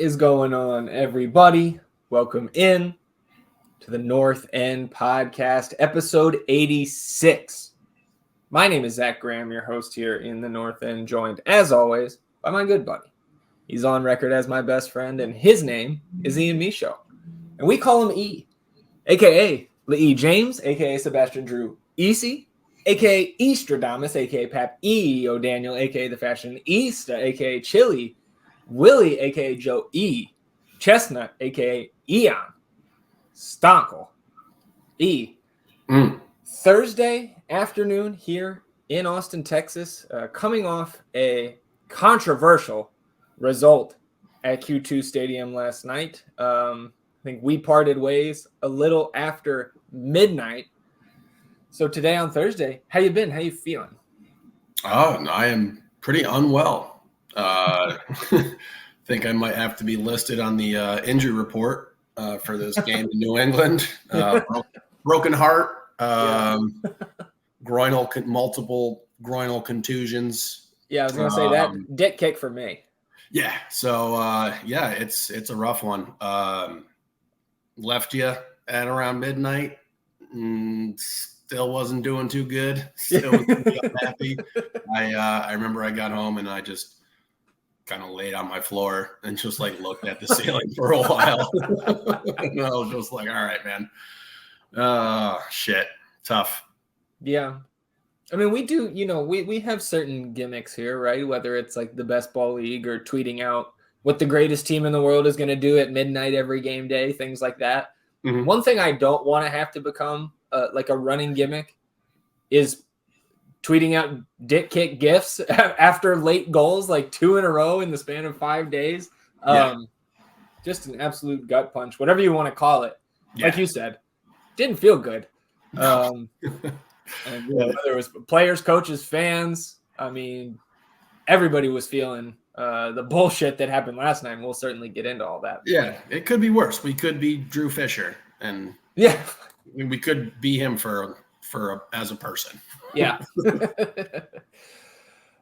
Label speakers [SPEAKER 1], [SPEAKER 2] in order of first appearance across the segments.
[SPEAKER 1] is going on, everybody? Welcome in to the North End Podcast, episode 86. My name is Zach Graham, your host here in the North End, joined, as always, by my good buddy. He's on record as my best friend, and his name is Ian Michaud. And we call him E, a.k.a. Lee James, a.k.a. Sebastian Drew Easy, a.k.a. Eastradamus, a.k.a. Pap E. O'Daniel, a.k.a. The Fashionista, a.k.a. Chili, Willie, a.k.a. Joe E. Chestnut, a.k.a. Eon. Stonkel. E. Thursday afternoon here in Austin, Texas, coming off a controversial result at Q2 Stadium last night. I think we parted ways a little after midnight. So today on Thursday, how you been? How you feeling?
[SPEAKER 2] Oh, I am pretty unwell. Think I might have to be listed on the injury report for this game in New England. Broken heart, multiple groinal contusions.
[SPEAKER 1] Yeah, I was gonna say that dick kick for me.
[SPEAKER 2] Yeah, so it's a rough one. Left you at around midnight. Still wasn't doing too good. Still was pretty unhappy. I remember I got home and I just kind of laid on my floor and just like looked at the ceiling for a while. And I was just like, all right, man. Shit. Tough.
[SPEAKER 1] Yeah. I mean, we do, we have certain gimmicks here, right? Whether it's like the best ball league or tweeting out what the greatest team in the world is going to do at midnight every game day, things like that. Mm-hmm. One thing I don't want to have to become like a running gimmick is tweeting out dick kick gifts after late goals, like 2 in a row in the span of 5 days. Just an absolute gut punch, whatever you want to call it. Yeah. Like you said, didn't feel good. And whether it was players, coaches, fans, I mean, everybody was feeling the bullshit that happened last night. And we'll certainly get into all that.
[SPEAKER 2] Yeah, it could be worse. We could be Drew Fisher, and we could be him as a person.
[SPEAKER 1] Yeah.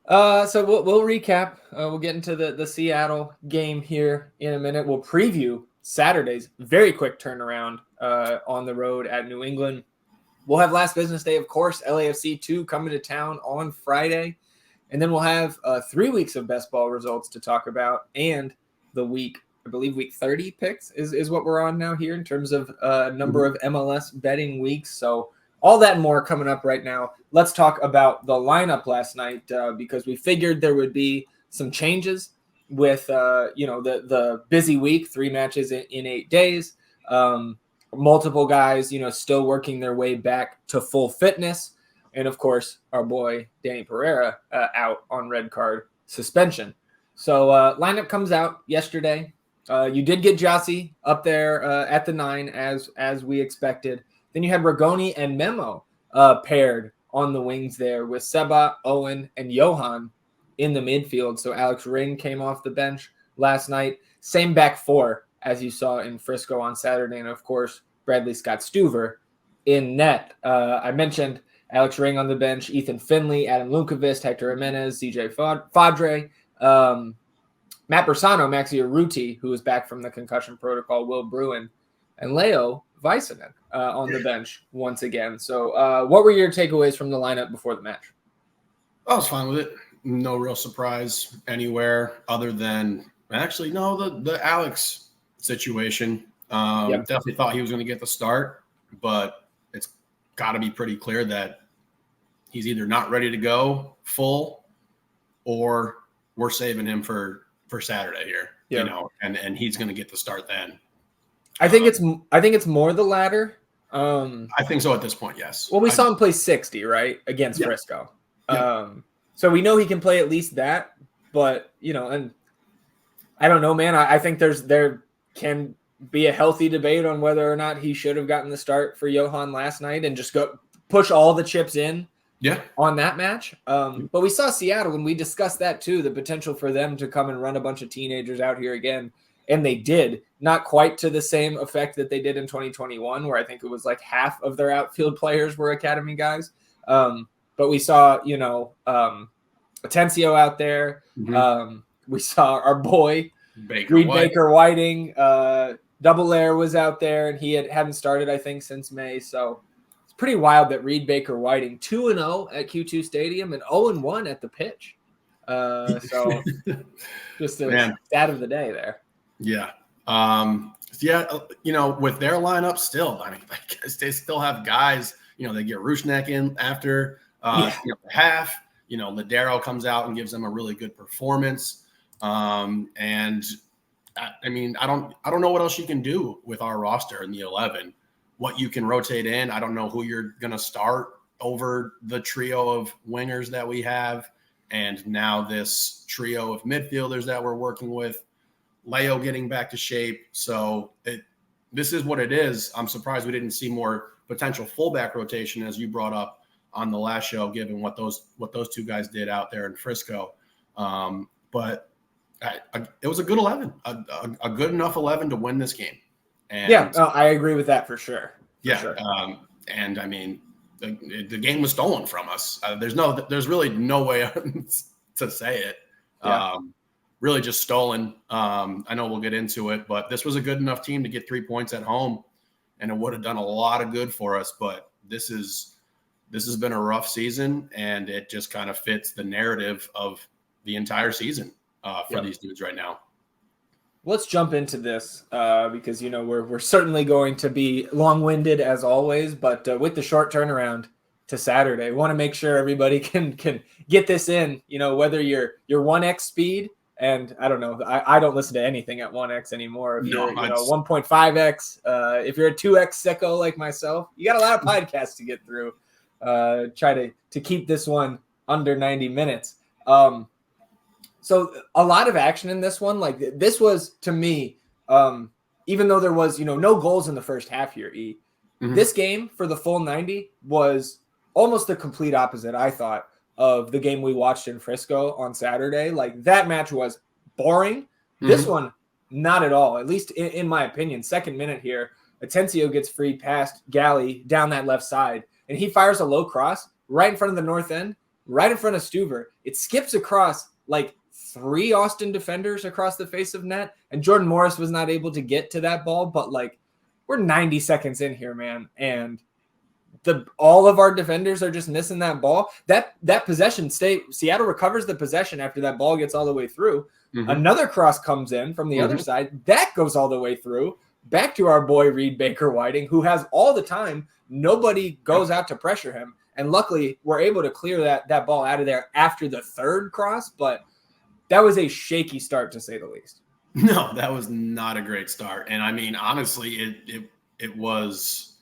[SPEAKER 1] So we'll recap. We'll get into the Seattle game here in a minute. We'll preview Saturday's very quick turnaround on the road at New England. We'll have last business day, of course, LAFC 2 coming to town on Friday. And then we'll have 3 weeks of best ball results to talk about. And the week 30 picks is what we're on now here in terms of number of MLS betting weeks. So all that and more coming up right now. Let's talk about the lineup last night because we figured there would be some changes with, the busy week, 3 matches in 8 days. Multiple guys, still working their way back to full fitness. And, of course, our boy Danny Pereira out on red card suspension. So lineup comes out yesterday. You did get Jossie up there at the 9 as we expected. Then you had Rigoni and Memo paired on the wings there with Seba, Owen, and Johan in the midfield. So Alex Ring came off the bench last night. Same back 4 as you saw in Frisco on Saturday. And, of course, Bradley Scott Stuver in net. I mentioned Alex Ring on the bench, Ethan Finley, Adam Lundqvist, Hector Jimenez, CJ Fadre, Matt Bersano, Maxi Urruti, who is back from the concussion protocol, Will Bruin, and Leo Väisänen on the bench once again. So what were your takeaways from the lineup before the match?
[SPEAKER 2] I was fine with it. No real surprise anywhere other than the Alex situation. Definitely thought he was going to get the start, but it's got to be pretty clear that he's either not ready to go full or we're saving him for Saturday here, and he's going to get the start then.
[SPEAKER 1] I think it's more the latter.
[SPEAKER 2] I think so at this point, yes.
[SPEAKER 1] Well, we saw him play 60, right, against Frisco. So we know he can play at least that, but and I don't know, man. I think there can be a healthy debate on whether or not he should have gotten the start for Johan last night and just go push all the chips in on that match. But we saw Seattle, and we discussed that too, the potential for them to come and run a bunch of teenagers out here again. And they did, not quite to the same effect that they did in 2021, where I think it was like half of their outfield players were academy guys. But we saw, Atencio out there. We saw our boy Baker Whiting. Double Air was out there, and he hadn't started, I think, since May. So it's pretty wild that Reed Baker Whiting 2-0 at Q2 Stadium and 0-1 at the pitch. So just a stat of the day there.
[SPEAKER 2] Yeah. With their lineup still, I mean, they still have guys, they get Rusnak in after the half, Ladero comes out and gives them a really good performance. And I mean, I don't know what else you can do with our roster in the 11, what you can rotate in. I don't know who you're going to start over the trio of wingers that we have. And now this trio of midfielders that we're working with, Leo getting back to shape. So this is what it is. I'm surprised we didn't see more potential fullback rotation, as you brought up on the last show, given what those two guys did out there in Frisco. But it was a good 11, a good enough 11 to win this game. And
[SPEAKER 1] I agree with that for sure.
[SPEAKER 2] Sure. And I mean, the game was stolen from us. There's really no way to say it. Really just stolen. I know we'll get into it, but this was a good enough team to get 3 points at home, and it would have done a lot of good for us. But this has been a rough season, and it just kind of fits the narrative of the entire season for these dudes right now.
[SPEAKER 1] Let's jump into this because we're certainly going to be long-winded as always, but with the short turnaround to Saturday, want to make sure everybody can get this in. Whether you're 1x speed. And I don't know, I don't listen to anything at 1x anymore. If you're 1.5x, if you're a 2x sicko like myself, you got a lot of podcasts to get through. Try to keep this one under 90 minutes. So a lot of action in this one. Like this was, to me, even though there was, no goals in the first half here, this game for the full 90 was almost the complete opposite, I thought, of the game we watched in Frisco on Saturday. Like that match was boring. This one, not at all, at least in my opinion. Second minute here, Atencio gets free past Galley down that left side, and he fires a low cross right in front of the north end, right in front of Stuver. It skips across like 3 Austin defenders across the face of net, and Jordan Morris was not able to get to that ball. But like, we're 90 seconds in here, man, and all of our defenders are just missing that ball. That possession Seattle recovers the possession after that ball gets all the way through. Another cross comes in from the other side. That goes all the way through. Back to our boy Reed Baker Whiting, who has all the time. Nobody goes out to pressure him. And luckily, we're able to clear that ball out of there after the third cross. But that was a shaky start, to say the least.
[SPEAKER 2] No, that was not a great start. And I mean, honestly, it was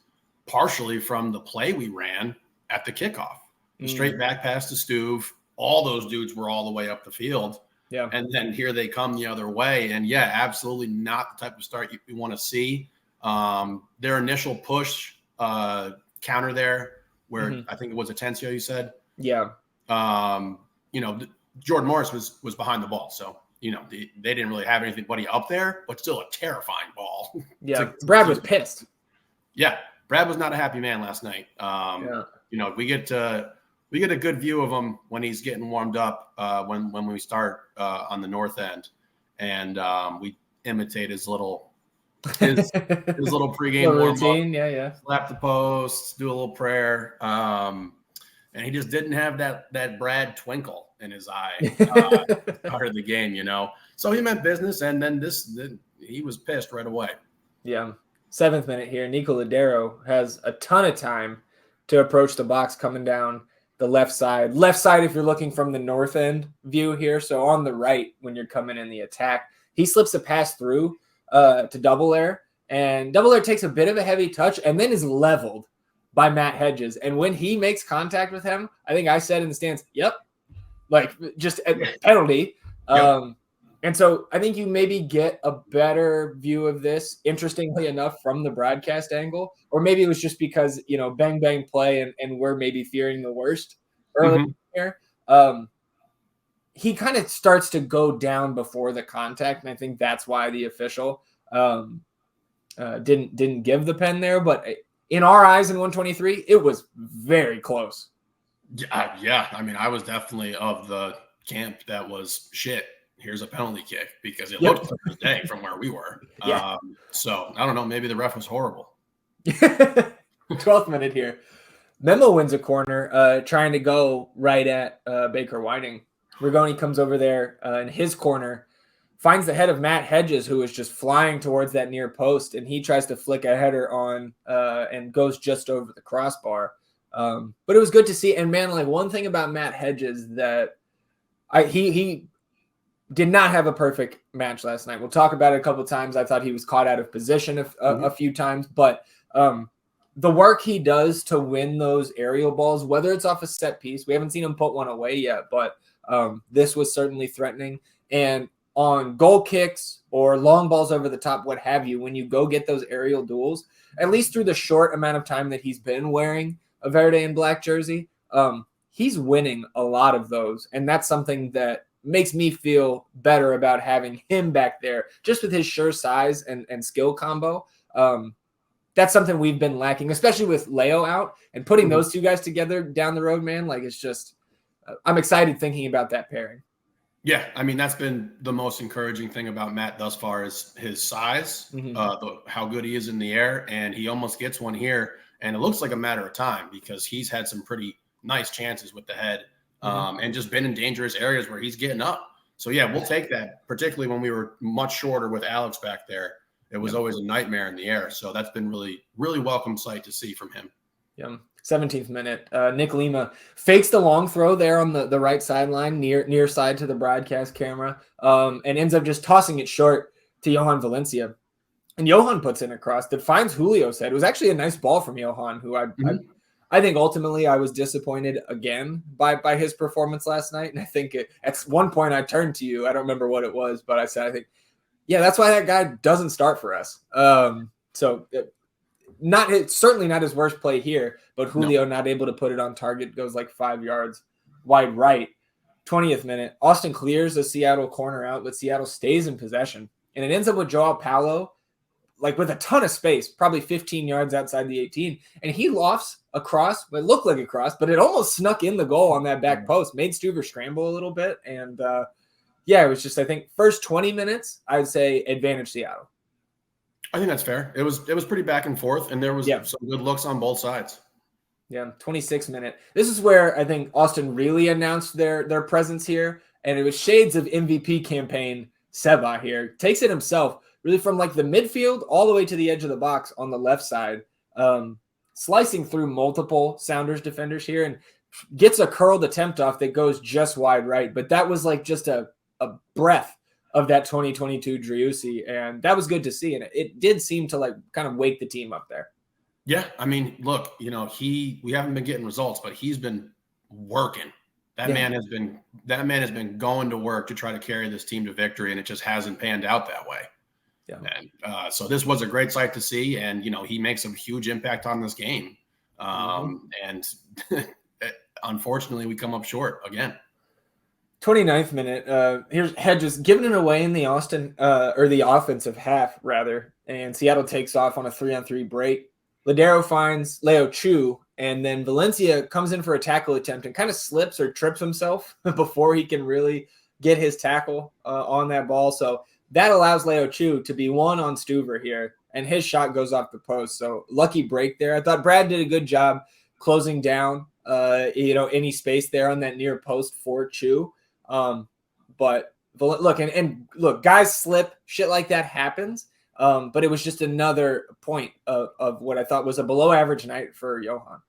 [SPEAKER 2] partially from the play we ran at the kickoff. The straight back pass to Stuve. All those dudes were all the way up the field. Yeah. And then here they come the other way. And absolutely not the type of start you want to see. Their initial push counter there, where I think it was Atencio, you said. Yeah. Jordan Morris was behind the ball. So, they didn't really have anybody up there, but still a terrifying ball.
[SPEAKER 1] Yeah. Brad was pissed.
[SPEAKER 2] Yeah. Brad was not a happy man last night. We get a good view of him when he's getting warmed up when we start on the north end, and we imitate his little pregame
[SPEAKER 1] routine. Yeah.
[SPEAKER 2] Slap the post, do a little prayer, and he just didn't have that Brad twinkle in his eye part of the game, So he meant business, and then he was pissed right away.
[SPEAKER 1] Yeah. 7th minute here, Nico Ladero has a ton of time to approach the box coming down the left side. Left side if you're looking from the north end view here. So on the right when you're coming in the attack. He slips a pass through to Double Air, and Double Air takes a bit of a heavy touch and then is leveled by Matt Hedges. And when he makes contact with him, I think I said in the stands, yep, like just a penalty. Yep. And so I think you maybe get a better view of this, interestingly enough, from the broadcast angle. Or maybe it was just because, bang, bang play and we're maybe fearing the worst early here. He kind of starts to go down before the contact. And I think that's why the official didn't give the pen there. But in our eyes in 123, it was very close.
[SPEAKER 2] Yeah. I mean, I was definitely of the camp that was shit. here's a penalty kick because it
[SPEAKER 1] Yep.
[SPEAKER 2] looked like a day from where we were.
[SPEAKER 1] Yeah.
[SPEAKER 2] So I don't know. Maybe the ref was horrible.
[SPEAKER 1] 12th minute here. Memo wins a corner, trying to go right at Baker Whiting. Rigoni comes over there in his corner, finds the head of Matt Hedges, who is just flying towards that near post, and he tries to flick a header on and goes just over the crossbar. But it was good to see. And man, like one thing about Matt Hedges that he did not have a perfect match last night. We'll talk about it a couple of times. I thought he was caught out of position a few times, but the work he does to win those aerial balls, whether it's off a set piece, we haven't seen him put one away yet, but this was certainly threatening. And on goal kicks or long balls over the top, what have you, when you go get those aerial duels, at least through the short amount of time that he's been wearing a Verde and black jersey, he's winning a lot of those. And that's something that makes me feel better about having him back there, just with his sure size and skill combo. That's something we've been lacking, especially with Leo out and putting those two guys together down the road, man. Like it's just, I'm excited thinking about that pairing.
[SPEAKER 2] Yeah. I mean, that's been the most encouraging thing about Matt thus far is his size, how good he is in the air. And he almost gets one here. And it looks like a matter of time because he's had some pretty nice chances with the head and just been in dangerous areas where he's getting up. So yeah, we'll take that, particularly when we were much shorter with Alex back there. It was always a nightmare in the air. So that's been really, really welcome sight to see from him.
[SPEAKER 1] Yeah. 17th minute. Nick Lima fakes the long throw there on the right sideline, near side to the broadcast camera, and ends up just tossing it short to Johan Valencia. And Johan puts in a cross that finds Julio's head. It was actually a nice ball from Johan, who I think ultimately I was disappointed again by his performance last night. And I think at one point I turned to you. I don't remember what it was, but I said, I think, yeah, that's why that guy doesn't start for us. Certainly not his worst play here, but Julio not able to put it on target, goes like 5 yards wide right. 20th minute, Austin clears a Seattle corner out, but Seattle stays in possession. And it ends up with Joao Paulo, like with a ton of space, probably 15 yards outside the 18. And he lofts a cross, it looked like a cross, but it almost snuck in the goal on that back post, made Stuver scramble a little bit. And yeah, it was just, I think, first 20 minutes, I would say advantage Seattle.
[SPEAKER 2] I think that's fair. It was pretty back and forth, and there was some good looks on both sides.
[SPEAKER 1] Yeah, 26th minute. This is where I think Austin really announced their presence here, and it was shades of MVP campaign Seba here. Takes it himself, really from like the midfield all the way to the edge of the box on the left side, slicing through multiple Sounders defenders here, and gets a curled attempt off that goes just wide right. But that was like just a breath of that 2022 Driussi, and that was good to see. And it did seem to like kind of wake the team up there.
[SPEAKER 2] Yeah, I mean, look, we haven't been getting results, but he's been working. That man has been going to work to try to carry this team to victory, and it just hasn't panned out that way. Yeah. And so this was a great sight to see, and he makes a huge impact on this game. And unfortunately, we come up short again.
[SPEAKER 1] 29th minute. Here's Hedges giving it away in the the offensive half rather, and Seattle takes off on a 3-on-3 break. Ladero finds Leo Chu, and then Valencia comes in for a tackle attempt and kind of slips or trips himself before he can really get his tackle on that ball. So that allows Leo Chu to be one on Stuver here, and his shot goes off the post. So lucky break there. I thought Brad did a good job closing down, any space there on that near post for Chu. But look, and look, guys slip, shit like that happens. But it was just another point of what I thought was a below average night for Johan.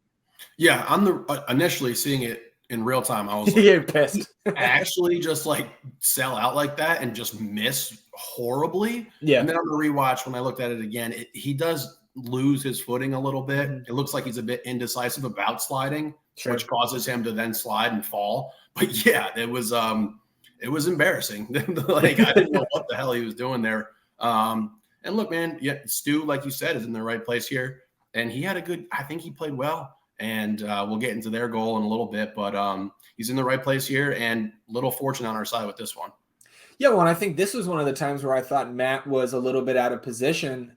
[SPEAKER 2] Yeah, I'm initially seeing it in real time. I was like,
[SPEAKER 1] you're pissed.
[SPEAKER 2] Actually just like sell out like that and just miss horribly.
[SPEAKER 1] Yeah.
[SPEAKER 2] And then on the rewatch, when I looked at it again, he does lose his footing a little bit. It looks like he's a bit indecisive about sliding, which causes him to then slide and fall. But yeah, it was embarrassing. Like I didn't know what the hell he was doing there. And look, man, Stu, like you said, is in the right place here. And he had I think he played well. And we'll get into their goal in a little bit. But he's in the right place here, and little fortune on our side with this one.
[SPEAKER 1] Yeah, well, and I think this was one of the times where I thought Matt was a little bit out of position.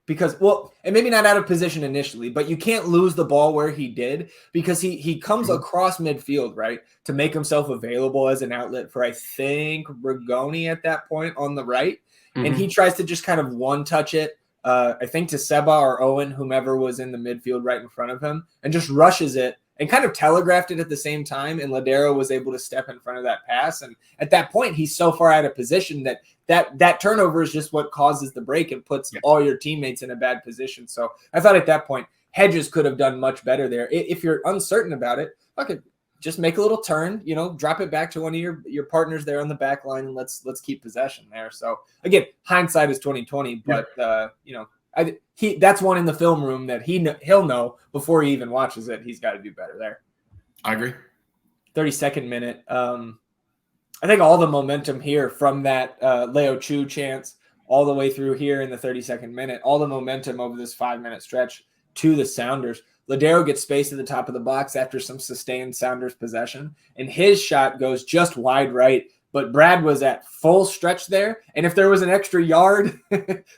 [SPEAKER 1] because, well, and maybe not out of position initially, but you can't lose the ball where he did, because he comes across midfield, right, to make himself available as an outlet for, I think, Rigoni at that point on the right. And he tries to just kind of one-touch it, I think to Seba or Owen, whomever was in the midfield right in front of him, and just rushes it and kind of telegraphed it at the same time. And Ladero was able to step in front of that pass. And at that point, he's so far out of position that turnover is just what causes the break and puts all your teammates in a bad position. So I thought at that point, Hedges could have done much better there. If you're uncertain about it, okay, just make a little turn, drop it back to one of your partners there on the back line, and let's keep possession there. So again, hindsight is 2020, but that's one in the film room that he'll know before he even watches it. He's got to do better there.
[SPEAKER 2] I agree.
[SPEAKER 1] 32nd minute. I think all the momentum here from that Leo Chu chance all the way through here in the 32nd minute, all the momentum over this 5-minute stretch to the Sounders. Ladero gets space at the top of the box after some sustained Sounders possession, and his shot goes just wide right. But Brad was at full stretch there, and if there was an extra yard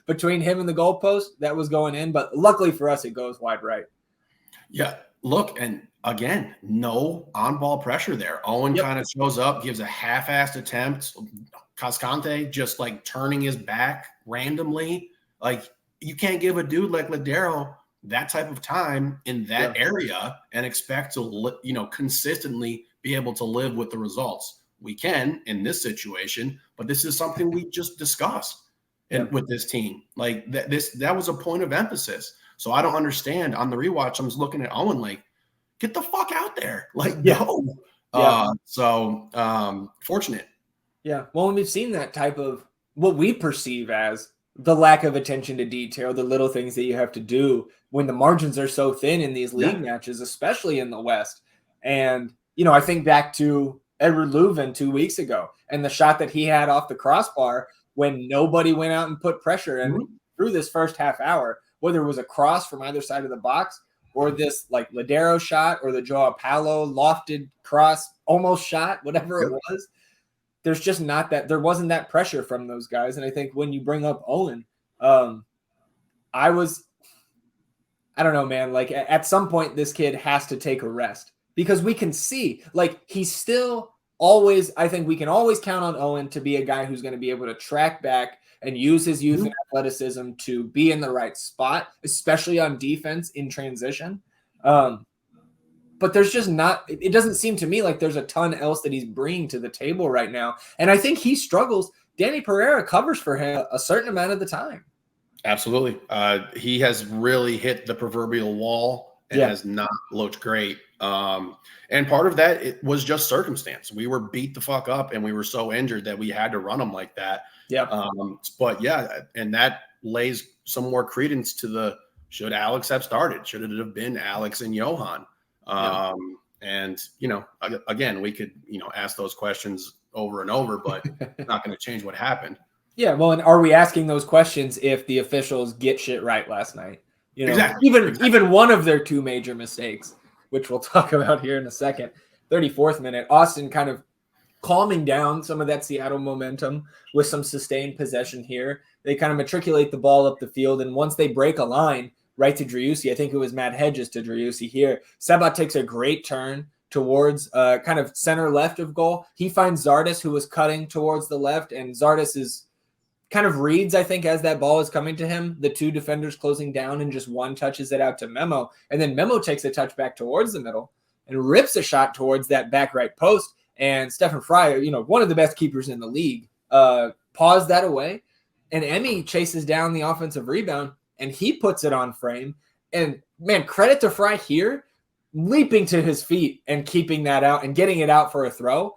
[SPEAKER 1] between him and the goalpost, that was going in. But luckily for us, it goes wide right.
[SPEAKER 2] Yeah, look, and again, no on-ball pressure there. Owen kind of shows up, gives a half-assed attempt. Cascante just like turning his back randomly. Like, you can't give a dude like Ladero that type of time in that area and expect to, consistently be able to live with the results. We can in this situation, but this is something we just discussed with this team. Like that was a point of emphasis. So I don't understand. On the rewatch, I'm just looking at Owen like, get the fuck out there. Like, go. Fortunate.
[SPEAKER 1] Yeah. Well, we've seen that type of what we perceive as the lack of attention to detail, the little things that you have to do when the margins are so thin in these league matches, especially in the West. And, I think back to Edward Leuven 2 weeks ago and the shot that he had off the crossbar when nobody went out and put pressure. And through this first half hour, whether it was a cross from either side of the box or this like Ladero shot or the Joao Paulo lofted cross almost shot, whatever it was, there's just not that, there wasn't that pressure from those guys. And I think when you bring up Owen, I don't know, man, like at some point this kid has to take a rest, because we can see like he's still always, I think we can always count on Owen to be a guy who's going to be able to track back and use his youth and athleticism to be in the right spot, especially on defense in transition. But there's just not, it doesn't seem to me like there's a ton else that he's bringing to the table right now. And I think he struggles. Danny Pereira covers for him a certain amount of the time.
[SPEAKER 2] Absolutely. He has really hit the proverbial wall and has not looked great. And part of that, it was just circumstance. We were beat the fuck up and we were so injured that we had to run him like that. And that lays some more credence to the, should Alex have started? Should it have been Alex and Johan? And, again, we could, ask those questions over and over, but it's not going to change what happened.
[SPEAKER 1] Yeah. Well, and are we asking those questions if the officials get shit right last night? Even one of their two major mistakes, which we'll talk about here in a second. 34th minute, Austin kind of calming down some of that Seattle momentum with some sustained possession here. They kind of matriculate the ball up the field, and once they break a line right to Driussi, I think it was Matt Hedges to Driussi here, Seba takes a great turn towards kind of center left of goal. He finds Zardes, who was cutting towards the left, and Zardes is kind of reads, I think, as that ball is coming to him, the two defenders closing down, and just one touches it out to Memo. And then Memo takes a touch back towards the middle and rips a shot towards that back right post. And Stefan Fryer, one of the best keepers in the league, paused that away. And Emmy chases down the offensive rebound, and he puts it on frame. And, man, credit to Fry here, leaping to his feet and keeping that out and getting it out for a throw.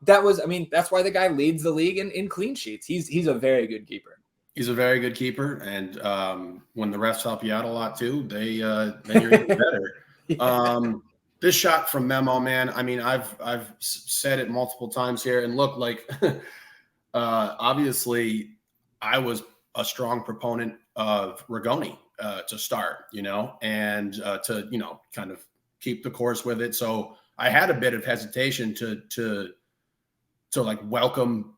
[SPEAKER 1] That's why the guy leads the league in clean sheets. He's a very good keeper.
[SPEAKER 2] He's a very good keeper. And when the refs help you out a lot too, then you're even better. This shot from Memo, man, I mean, I've said it multiple times here, and look, like, obviously I was a strong proponent of Rigoni to start, and to, kind of keep the course with it. So I had a bit of hesitation to like welcome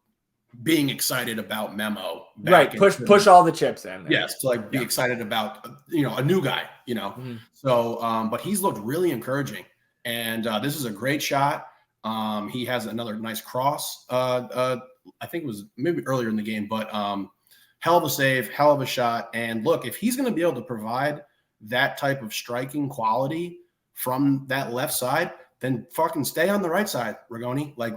[SPEAKER 2] being excited about Memo.
[SPEAKER 1] Right. Push all the chips in there.
[SPEAKER 2] Yes. To like be excited about, a new guy,
[SPEAKER 1] Mm-hmm.
[SPEAKER 2] So, but he's looked really encouraging, and this is a great shot. He has another nice cross. I think it was maybe earlier in the game, but hell of a save, hell of a shot. And look, if he's going to be able to provide that type of striking quality from that left side, then fucking stay on the right side, Rigoni. Like,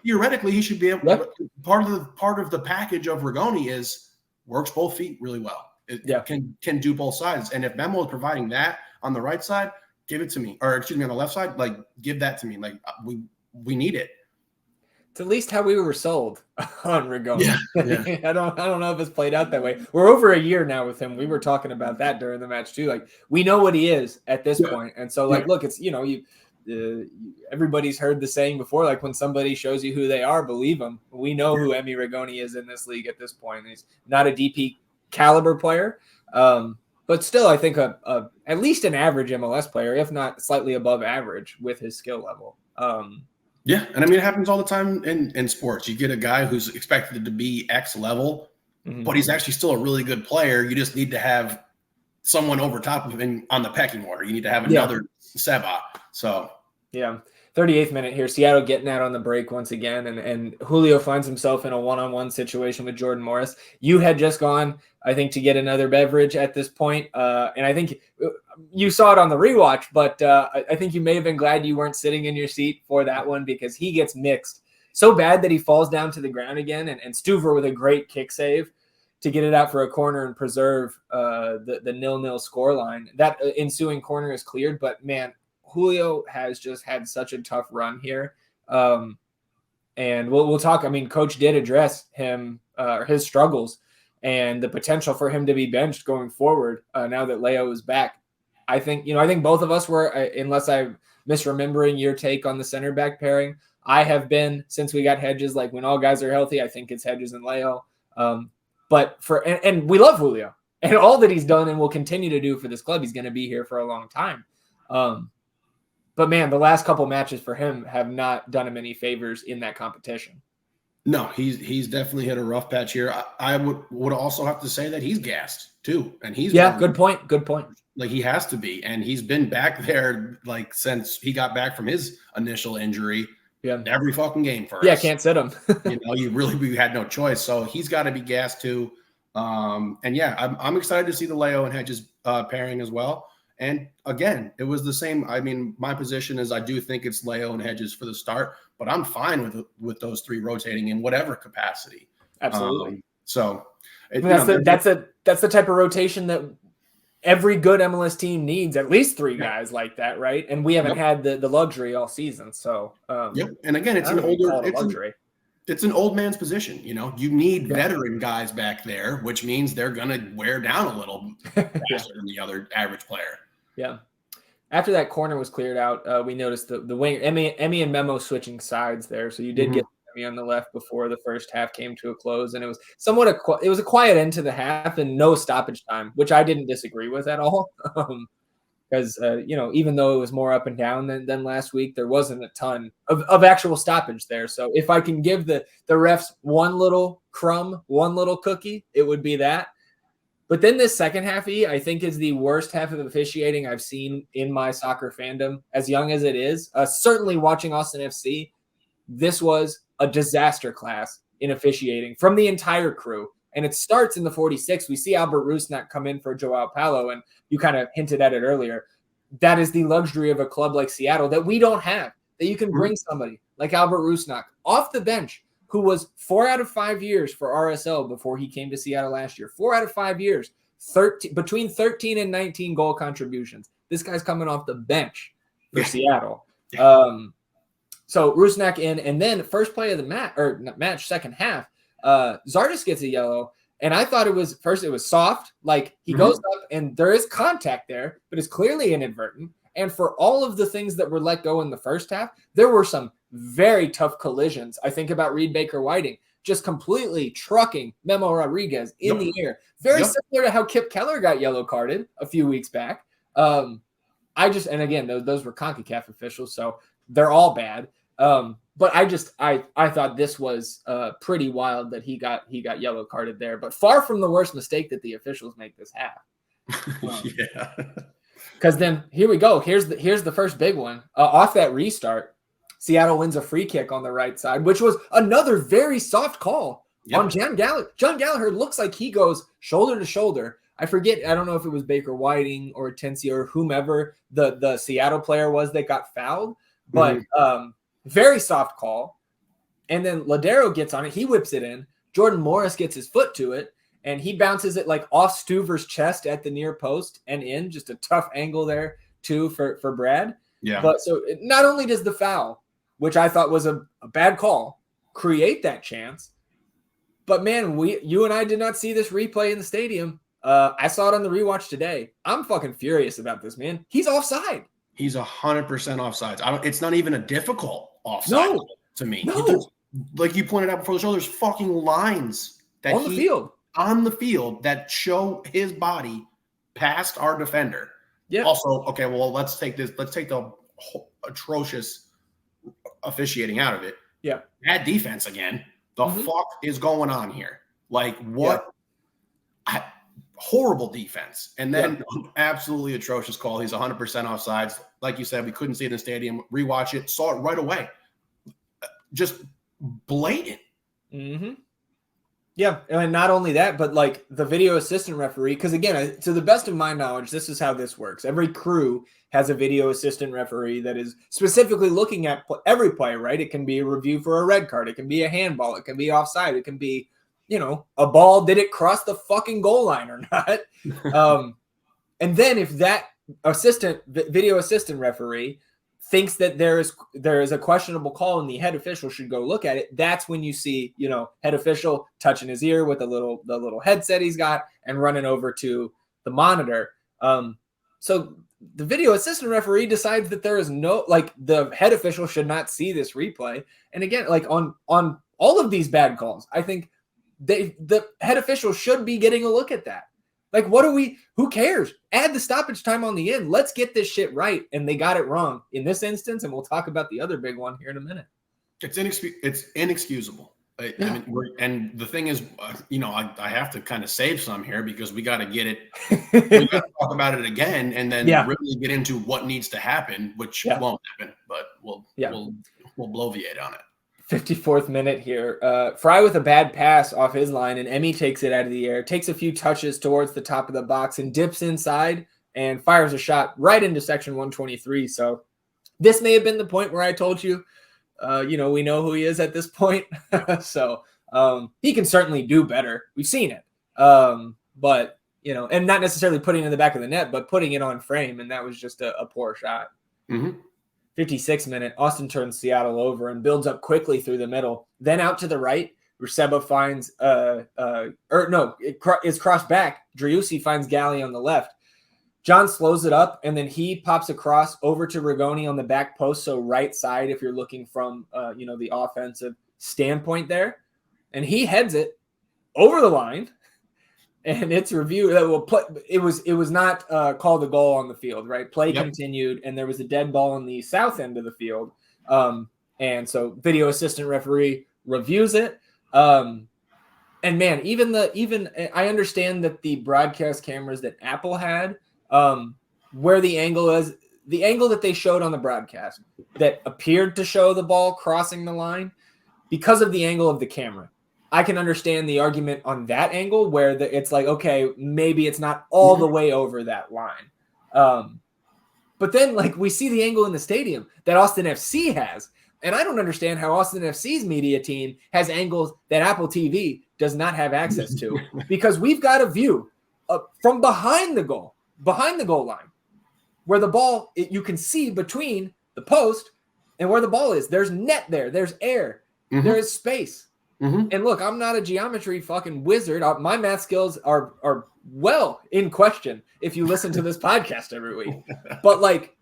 [SPEAKER 2] theoretically, he should be able.
[SPEAKER 1] Yep.
[SPEAKER 2] Part of the package of Rigoni is works both feet really well. It can do both sides. And if Memo is providing that on the right side, give it to me. Or excuse me, on the left side, like give that to me. Like we need it.
[SPEAKER 1] It's at least how we were sold on Rigoni.
[SPEAKER 2] Yeah.
[SPEAKER 1] I don't know if it's played out that way. We're over a year now with him. We were talking about that during the match too. Like we know what he is at this point. And so like, look, it's, everybody's heard the saying before, like when somebody shows you who they are, believe them. We know who Emi Rigoni is in this league at this point. He's not a DP caliber player. But still, I think at least an average MLS player, if not slightly above average with his skill level.
[SPEAKER 2] Yeah, and I mean, it happens all the time in sports. You get a guy who's expected to be X level, but he's actually still a really good player. You just need to have someone over top of him on the pecking order. You need to have another Seba. So,
[SPEAKER 1] 38th minute here. Seattle getting out on the break once again, and Julio finds himself in a one-on-one situation with Jordan Morris. You had just gone, I think, to get another beverage at this point, and I think you saw it on the rewatch, but I think you may have been glad you weren't sitting in your seat for that one because he gets mixed so bad that he falls down to the ground again, and Stuver with a great kick save to get it out for a corner and preserve the 0-0 scoreline. That ensuing corner is cleared, but man, Julio has just had such a tough run here. And we'll talk. I mean, Coach did address him, his struggles and the potential for him to be benched going forward now that Leo is back. I think both of us were, unless I'm misremembering your take on the center back pairing, I have been since we got Hedges, like when all guys are healthy, I think it's Hedges and Leo. But and we love Julio and all that he's done and will continue to do for this club. He's going to be here for a long time. But man, the last couple matches for him have not done him any favors in that competition.
[SPEAKER 2] No, he's definitely hit a rough patch here. I would also have to say that he's gassed too, and he's
[SPEAKER 1] good point.
[SPEAKER 2] Like he has to be, and he's been back there like since he got back from his initial injury.
[SPEAKER 1] Yeah,
[SPEAKER 2] every fucking game for us.
[SPEAKER 1] Yeah, can't sit him.
[SPEAKER 2] We had no choice, so he's got to be gassed too. And yeah, I'm excited to see the Leo and Hedges pairing as well. And again, it was the same. I mean, my position is I do think it's Leo and Hedges for the start, but I'm fine with those three rotating in whatever capacity.
[SPEAKER 1] Absolutely.
[SPEAKER 2] That's
[SPEAKER 1] the type of rotation that every good MLS team needs, at least three guys like that, right? And we haven't had the luxury all season. So
[SPEAKER 2] And again, it's an old man's position. You need veteran guys back there, which means they're gonna wear down a little faster than the other average player.
[SPEAKER 1] Yeah. After that corner was cleared out, we noticed the wing Emi and Memo switching sides there. So you did get Emi on the left before the first half came to a close, and it was somewhat a quiet end to the half and no stoppage time, which I didn't disagree with at all. Because even though it was more up and down than last week, there wasn't a ton of actual stoppage there. So if I can give the refs one little crumb, one little cookie, it would be that. But then this second half, I think, is the worst half of officiating I've seen in my soccer fandom, as young as it is. Certainly watching Austin FC, this was a disaster class in officiating from the entire crew. And it starts in the 46th. We see Albert Rusnak come in for Joao Paulo, and you kind of hinted at it earlier. That is the luxury of a club like Seattle that we don't have, that you can bring somebody like Albert Rusnak off the bench, who was 4 out of 5 years for RSL before he came to Seattle last year. 4 out of 5 years, between 13 and 19 goal contributions. This guy's coming off the bench for Seattle. So Rusnak in, and then first play of the match, second half, Zardes gets a yellow, and I thought it was soft, like he goes up and there is contact there, but it's clearly inadvertent. And for all of the things that were let go in the first half, there were some very tough collisions. I think about Reed Baker-Whiting just completely trucking Memo Rodriguez in the air. Very similar to how Kip Keller got yellow carded a few weeks back. And again, those were CONCACAF officials, so they're all bad. But I thought this was pretty wild that he got yellow carded there, but far from the worst mistake that the officials make this half.
[SPEAKER 2] Yeah.
[SPEAKER 1] Because then here we go. Here's the first big one. Off that restart, Seattle wins a free kick on the right side, which was another very soft call on John Gallagher. John Gallagher looks like he goes shoulder to shoulder. I forget. I don't know if it was Baker Whiting or Tensi or whomever the Seattle player was that got fouled, but very soft call. And then Ladero gets on it. He whips it in. Jordan Morris gets his foot to it, and he bounces it like off Stuver's chest at the near post and in. Just a tough angle there too for Brad.
[SPEAKER 2] Yeah.
[SPEAKER 1] But so not only does the foul, which I thought was a bad call, create that chance, but man, you and I did not see this replay in the stadium. I saw it on the rewatch today. I'm fucking furious about this, man. He's offside.
[SPEAKER 2] He's 100% offsides. It's not even a difficult offside to me.
[SPEAKER 1] No.
[SPEAKER 2] Like you pointed out before the show, there's fucking lines that
[SPEAKER 1] on the field
[SPEAKER 2] that show his body past our defender.
[SPEAKER 1] Yeah.
[SPEAKER 2] Also, okay, well, let's take the atrocious officiating out of it.
[SPEAKER 1] Yeah.
[SPEAKER 2] Bad defense again. The fuck is going on here? Like what? Yeah. Horrible defense. And then absolutely atrocious call. He's 100% offsides. Like you said, we couldn't see it in the stadium. Rewatch it. Saw it right away. Just blatant.
[SPEAKER 1] Yeah. And not only that, but like the video assistant referee, because again, to the best of my knowledge, this is how this works. Every crew has a video assistant referee that is specifically looking at every play, right? It can be a review for a red card. It can be a handball. It can be offside. It can be, a ball, did it cross the fucking goal line or not? And then if that video assistant referee thinks that there is a questionable call and the head official should go look at it, that's when you see, head official touching his ear with the little headset he's got and running over to the monitor. So the video assistant referee decides that there is the head official should not see this replay. And again, like on all of these bad calls, I think the head official should be getting a look at that. Like, who cares? Add the stoppage time on the end. Let's get this shit right. And they got it wrong in this instance. And we'll talk about the other big one here in a minute.
[SPEAKER 2] It's inexcusable. I mean, and the thing is, I have to kind of save some here because we got to get it. We got to talk about it again and then really get into what needs to happen, which won't happen, but we'll bloviate on it.
[SPEAKER 1] 54th minute here. Fry with a bad pass off his line, and Emmy takes it out of the air, takes a few touches towards the top of the box and dips inside and fires a shot right into section 123. So this may have been the point where I told you, we know who he is at this point. So he can certainly do better. We've seen it. But, and not necessarily putting it in the back of the net, but putting it on frame. And that was just a poor shot. 56th minute, Austin turns Seattle over and builds up quickly through the middle. Then out to the right, where Seba finds, it's crossed back. Driussi finds Galley on the left. John slows it up, and then he pops across over to Rigoni on the back post, so right side if you're looking from, the offensive standpoint there. And he heads it over the line, and it's reviewed. It was not called a goal on the field, right? Play continued, and there was a dead ball on the south end of the field. And so video assistant referee reviews it. And man, even I understand that the broadcast cameras that Apple had, where the angle that they showed on the broadcast that appeared to show the ball crossing the line, because of the angle of the camera, I can understand the argument on that angle where it's like, okay, maybe it's not all the way over that line. But then like we see the angle in the stadium that Austin FC has. And I don't understand how Austin FC's media team has angles that Apple TV does not have access to, because we've got a view from behind the goal line where the ball, you can see between the post and where the ball is. There's net there. There's air. There is space. And look, I'm not a geometry fucking wizard. My math skills are well in question if you listen to this podcast every week. But like,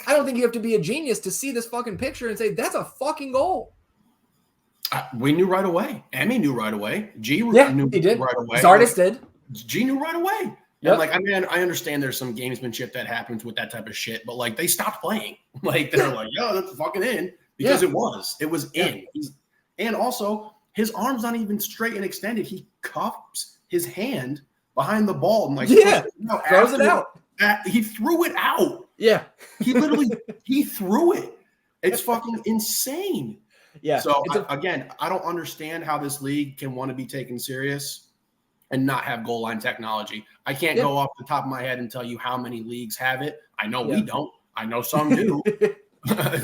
[SPEAKER 1] I don't think you have to be a genius to see this fucking picture and say, that's a fucking goal.
[SPEAKER 2] We knew right away. Emmy knew right away. G knew right away.
[SPEAKER 1] Zardis did.
[SPEAKER 2] G knew right away. Yep. Like, I mean, I understand there's some gamesmanship that happens with that type of shit, but like they stopped playing. Like they're like, yo, that's fucking in. because it was in. And also his arm's not even straight and extended. He cups his hand behind the ball and
[SPEAKER 1] throws it out.
[SPEAKER 2] He threw it out.
[SPEAKER 1] Yeah.
[SPEAKER 2] He threw it. It's fucking insane.
[SPEAKER 1] Yeah.
[SPEAKER 2] So again, I don't understand how this league can want to be taken serious and not have goal line technology. I can't go off the top of my head and tell you how many leagues have it. I know we don't. I know some do.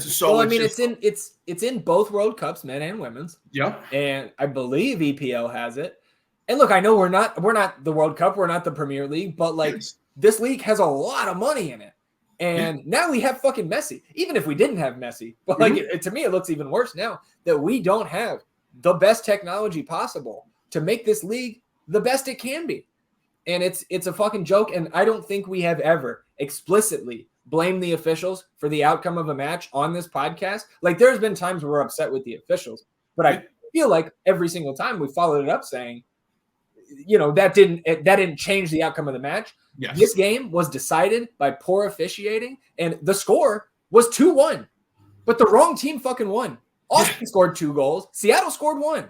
[SPEAKER 1] So it's in both World Cups, men and women's.
[SPEAKER 2] Yeah.
[SPEAKER 1] And I believe EPL has it. And look, I know we're not the World Cup, we're not the Premier League, but this league has a lot of money in it. And now we have fucking Messi, even if we didn't have Messi. But to me, it looks even worse now that we don't have the best technology possible to make this league the best it can be. And it's a fucking joke. And I don't think we have ever explicitly blamed the officials for the outcome of a match on this podcast. Like, there's been times where we're upset with the officials, but I feel like every single time we followed it up saying, that didn't change the outcome of the match.
[SPEAKER 2] Yes.
[SPEAKER 1] This game was decided by poor officiating, and the score was 2-1. But the wrong team fucking won. Austin scored 2 goals. Seattle scored 1.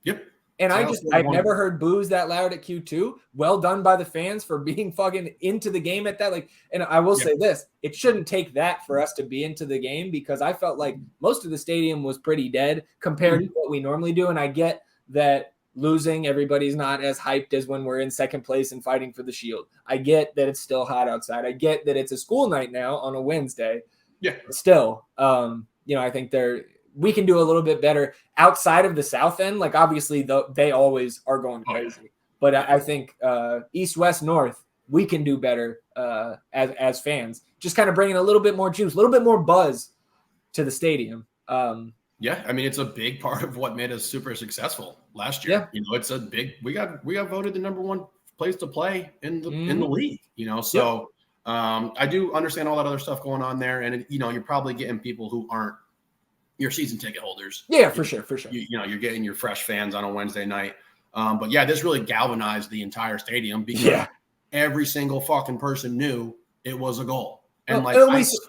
[SPEAKER 2] Yep.
[SPEAKER 1] And I've never heard boos that loud at Q2. Well done by the fans for being fucking into the game at that. And I will say this, it shouldn't take that for us to be into the game, because I felt like most of the stadium was pretty dead compared to what we normally do. And I get that losing, everybody's not as hyped as when we're in second place and fighting for the shield. I get that it's still hot outside. I get that it's a school night now on a Wednesday. Yeah. Still, I think we can do a little bit better outside of the South End. Like, obviously, they always are going crazy. But I think East, West, North, we can do better as fans. Just kind of bringing a little bit more juice, a little bit more buzz to the stadium.
[SPEAKER 2] Yeah, I mean, it's a big part of what made us super successful last year. Yeah. It's a big. We got voted the number 1 place to play in the league. So I do understand all that other stuff going on there, and you're probably getting people who aren't your season ticket holders.
[SPEAKER 1] Yeah, for sure.
[SPEAKER 2] You're getting your fresh fans on a Wednesday night. But yeah, this really galvanized the entire stadium because every single fucking person knew it was a goal. And at least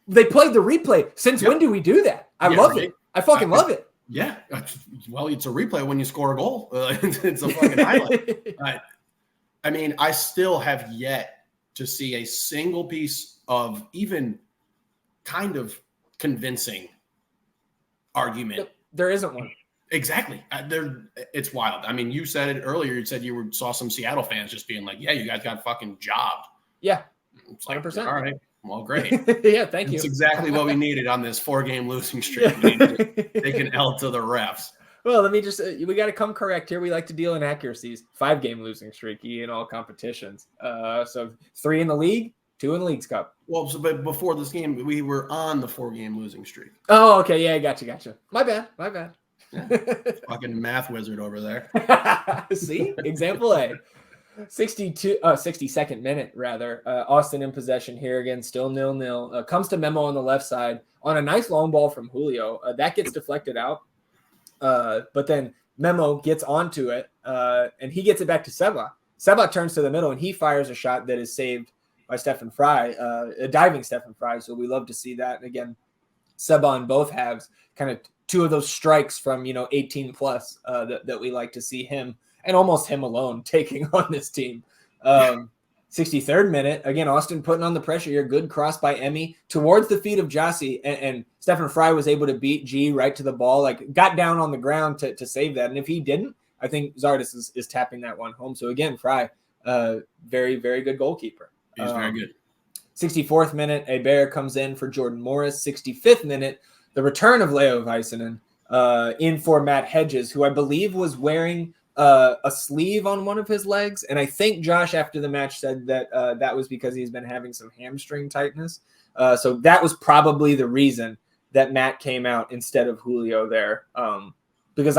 [SPEAKER 1] they played the replay. Since when do we do that? I love it. I fucking love it.
[SPEAKER 2] Yeah. Well, it's a replay when you score a goal. It's a fucking highlight. I mean, I still have yet to see a single piece of even kind of convincing argument.
[SPEAKER 1] There isn't one.
[SPEAKER 2] Exactly. It's wild. I mean, you said it earlier. You said saw some Seattle fans just being like, yeah, you guys got fucking jobbed.
[SPEAKER 1] Yeah.
[SPEAKER 2] It's 100%. All right. Well, great.
[SPEAKER 1] Yeah, thank you.
[SPEAKER 2] That's exactly what we needed on this 4-game losing streak. We need to take an L to the refs.
[SPEAKER 1] Well, let me just we got to come correct here. We like to deal in accuracies. 5-game losing streak in all competitions. So 3 in the league, 2 in the Leagues Cup.
[SPEAKER 2] Well, but before this game, we were on the 4-game losing streak.
[SPEAKER 1] Oh, okay. Yeah, gotcha. My bad.
[SPEAKER 2] Yeah. Fucking math wizard over there.
[SPEAKER 1] See? Example A. 62nd minute, rather. Austin in possession here again, still 0-0. Comes to Memo on the left side on a nice long ball from Julio. That gets deflected out. But then Memo gets onto it, and he gets it back to Seba. Seba turns to the middle, and he fires a shot that is saved by Stefan Fry, a diving Stefan Fry. So we love to see that. And again, Seba on both halves, kind of 2 of those strikes from 18 plus that we like to see him and almost him alone taking on this team. 63rd minute, again, Austin putting on the pressure here. Good cross by Emmy towards the feet of Jossie, and Stefan Fry was able to beat G right to the ball, like got down on the ground to save that. And if he didn't, I think Zardes is tapping that one home. So again, Fry, very, very good goalkeeper.
[SPEAKER 2] He's very good.
[SPEAKER 1] 64th minute, Hebert comes in for Jordan Morris. 65th minute, the return of Leo Väisänen in for Matt Hedges, who I believe was wearing a sleeve on one of his legs. And I think Josh, after the match, said that that was because he's been having some hamstring tightness. So that was probably the reason that Matt came out instead of Julio there. Because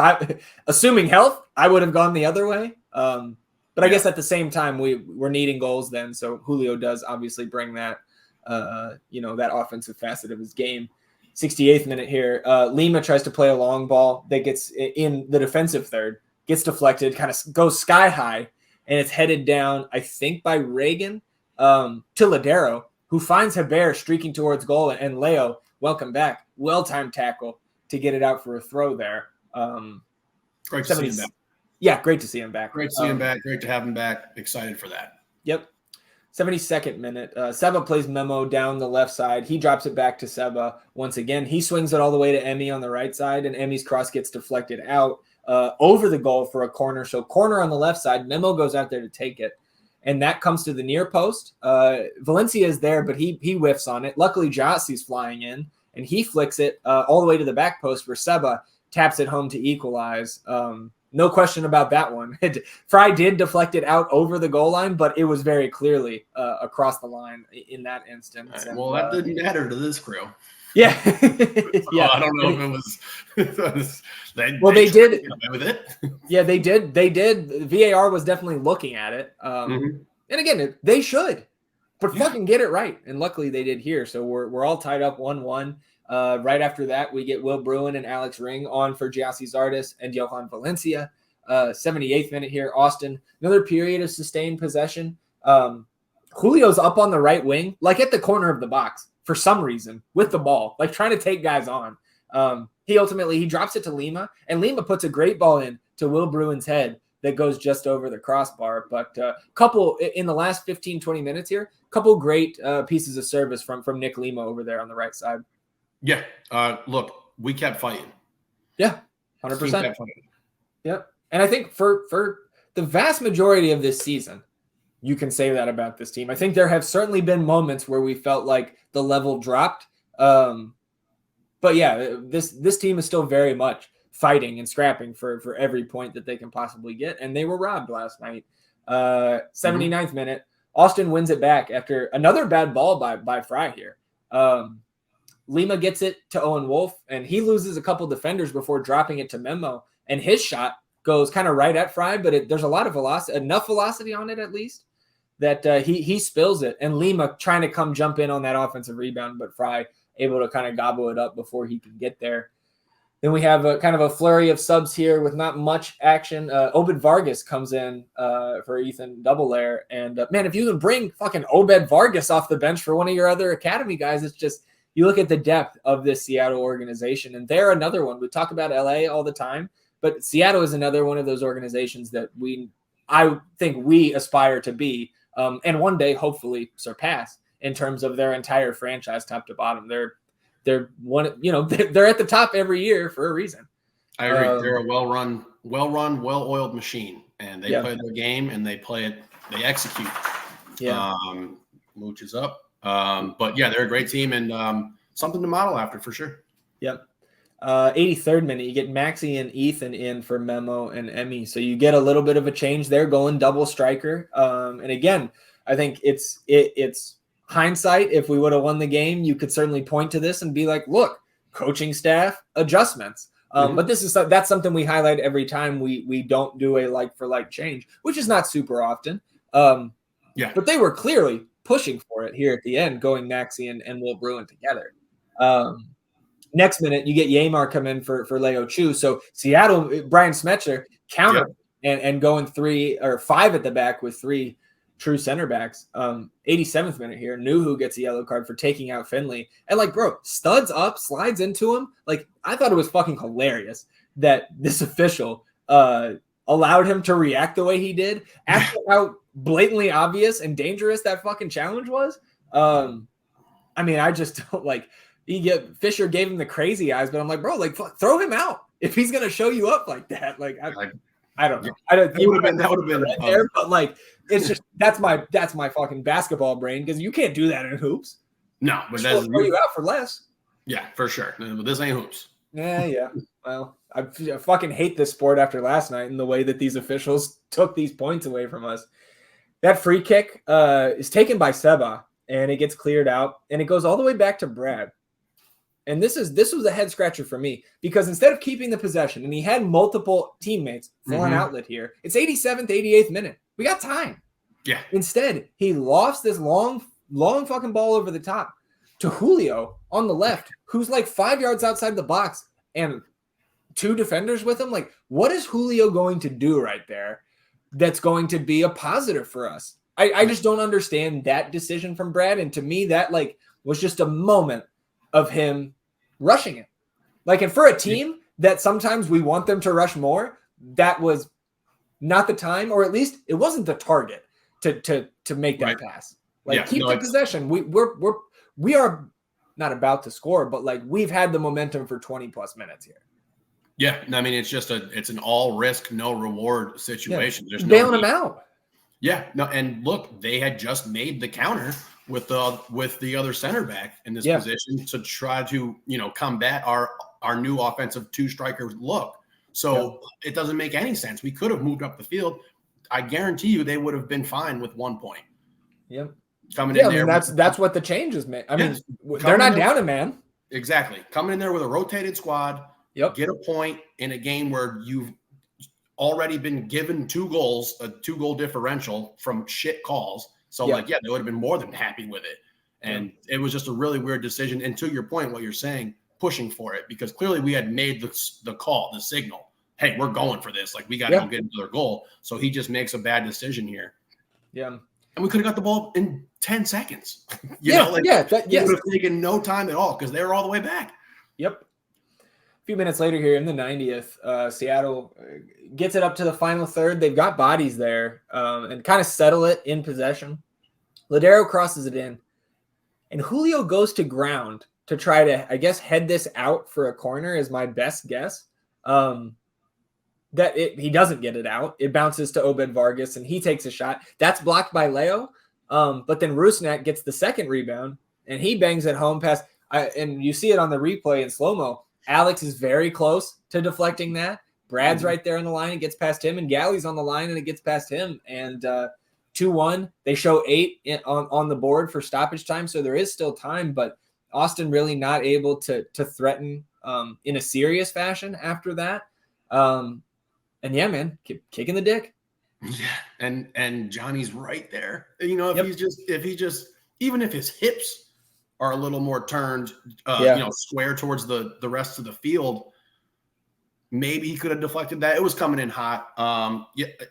[SPEAKER 1] assuming health, I would have gone the other way. But I guess at the same time, we're needing goals then. So Julio does obviously bring that, that offensive facet of his game. 68th minute here. Lima tries to play a long ball that gets in the defensive third, gets deflected, kind of goes sky high, and it's headed down, I think, by Reagan to Ladero, who finds Hebert streaking towards goal. And Leo, welcome back. Well-timed tackle. to get it out for a throw there.
[SPEAKER 2] Great to see him back.
[SPEAKER 1] Yeah, great to see him back.
[SPEAKER 2] Great to see him back. Great to have him back. Excited for that.
[SPEAKER 1] Yep. 72nd minute. Seba plays Memo down the left side. He drops it back to Seba once again. He swings it all the way to Emmy on the right side, and Emmy's cross gets deflected out over the goal for a corner. So corner on the left side. Memo goes out there to take it, and that comes to the near post. Valencia is there, but he whiffs on it. Luckily, Jassi's flying in, and he flicks it all the way to the back post where Seba taps it home to equalize. No question about that one. Fry did deflect it out over the goal line, but it was very clearly across the line in that instance.
[SPEAKER 2] Right. Well, that didn't matter to this crew.
[SPEAKER 1] Yeah.
[SPEAKER 2] Yeah. I don't know if it was.
[SPEAKER 1] They did.
[SPEAKER 2] With it.
[SPEAKER 1] Yeah, they did. VAR was definitely looking at it. And again, they should. But fucking get it right. And luckily they did here. So we're all tied up 1-1. Right after that, we get Will Bruin and Alex Ring on for Giassi Zardes and Johan Valencia. 78th minute here, Austin. Another period of sustained possession. Julio's up on the right wing, like at the corner of the box for some reason with the ball, like trying to take guys on. He drops it to Lima, and Lima puts a great ball in to Will Bruin's head that goes just over the crossbar. But couple in the last 15, 20 minutes here, couple great pieces of service from Nick Lima over there on the right side.
[SPEAKER 2] Yeah. Look, we kept fighting.
[SPEAKER 1] Yeah, 100%. Yep. And I think for the vast majority of this season, you can say that about this team. I think there have certainly been moments where we felt like the level dropped. But yeah, this team is still very much fighting and scrapping for every point that they can possibly get. And they were robbed last night. 79th minute, Austin wins it back after another bad ball by Fry here. Lima gets it to Owen Wolff, and he loses a couple defenders before dropping it to Memo. And his shot goes kind of right at Fry, but there's a lot of velocity, enough velocity on it at least, that he spills it. And Lima trying to come jump in on that offensive rebound, but Fry able to kind of gobble it up before he can get there. Then we have a kind of a flurry of subs here with not much action. Obed Vargas comes in for Ethan Double-Layer. And, man, if you can bring fucking Obed Vargas off the bench for one of your other academy guys, it's just – you look at the depth of this Seattle organization, and they're another one. We talk about LA all the time, but Seattle is another one of those organizations that I think we aspire to be, and one day hopefully surpass in terms of their entire franchise, top to bottom. They're one, they're at the top every year for a reason.
[SPEAKER 2] I agree. They're a well-run, well-oiled machine, and they play their game and they execute. Yeah. Mooch is up. But yeah, they're a great team and something to model after for sure. Yep.
[SPEAKER 1] 83rd minute, you get Maxey and Ethan in for Memo and Emmy. So you get a little bit of a change there, going double striker. And again, I think it's hindsight. If we would have won the game, you could certainly point to this and be like, look, coaching staff adjustments. But that's something we highlight every time we don't do a like for like change, which is not super often. But they were clearly pushing for it here at the end, going Maxey and Will Bruin together. Next minute, you get Yamar come in for Leo Chu. So Seattle, Brian Smetcher counter and going 3 or 5 at the back with 3 true center backs. 87th minute here, Nuhu gets a yellow card for taking out Finley. And like, bro, studs up, slides into him. Like, I thought it was fucking hilarious that this official allowed him to react the way he did after how blatantly obvious and dangerous that fucking challenge was. I mean, I just don't like. Fisher gave him the crazy eyes, but I'm like, bro, like throw him out if he's gonna show you up like that. Like, I don't know. I don't. That would have been right there, but like, it's just that's my fucking basketball brain because you can't do that in hoops.
[SPEAKER 2] No, but that's
[SPEAKER 1] throw you out for less.
[SPEAKER 2] Yeah, for sure. But this ain't hoops.
[SPEAKER 1] Yeah. Well, I fucking hate this sport after last night and the way that these officials took these points away from us. That free kick is taken by Seba, and it gets cleared out, and it goes all the way back to Brad. And this was a head scratcher for me because instead of keeping the possession, and he had multiple teammates for an outlet here, it's 87th, 88th minute. We got time.
[SPEAKER 2] Yeah.
[SPEAKER 1] Instead, he lofts this long fucking ball over the top to Julio on the left, who's like 5 yards outside the box and 2 defenders with him. Like, what is Julio going to do right there that's going to be a positive for us? I just don't understand that decision from Brad. And to me, that like was just a moment of him rushing it. Like, and for a team that sometimes we want them to rush more, that was not the time, or at least it wasn't the target to make that pass. Like, keep the possession. We are not about to score, but like, we've had the momentum for 20 plus minutes here.
[SPEAKER 2] Yeah, I mean, it's an all risk, no reward situation. There's no
[SPEAKER 1] bailing them out.
[SPEAKER 2] Yeah, no, and look, they had just made the counter with the other center back in this position to try to combat our new offensive two striker look. So it doesn't make any sense. We could have moved up the field. I guarantee you they would have been fine with 1 point.
[SPEAKER 1] Yep.
[SPEAKER 2] Coming in there.
[SPEAKER 1] That's what the changes meant. I mean, they're not down a man.
[SPEAKER 2] Exactly. Coming in there with a rotated squad.
[SPEAKER 1] Yep.
[SPEAKER 2] Get a point in a game where you've already been given 2 goals, a 2-goal differential from shit calls. So they would have been more than happy with it. And it was just a really weird decision. And to your point, what you're saying, pushing for it, because clearly we had made the call, the signal. Hey, we're going for this. Like, we got to get another goal. So he just makes a bad decision here.
[SPEAKER 1] Yeah.
[SPEAKER 2] And we could have got the ball in 10 seconds.
[SPEAKER 1] It would
[SPEAKER 2] have taken no time at all because they were all the way back.
[SPEAKER 1] Yep. A few minutes later here in the 90th, Seattle gets it up to the final third. They've got bodies there and kind of settle it in possession. Ladero crosses it in. And Julio goes to ground to try to, I guess, head this out for a corner is my best guess. He doesn't get it out. It bounces to Obed Vargas, and he takes a shot. That's blocked by Leo. But then Rusnak gets the second rebound, and he bangs it home past. And you see it on the replay in slow-mo. Alex is very close to deflecting that. Brad's right there on the line. It gets past him, and Galley's on the line, and it gets past him. And 2-1. They show 8 on the board for stoppage time, so there is still time. But Austin really not able to threaten in a serious fashion after that. And yeah, man, kicking the dick.
[SPEAKER 2] Yeah, and Johnny's right there. If he just even if his hips are a little more turned, square towards the rest of the field, maybe he could have deflected that. It was coming in hot.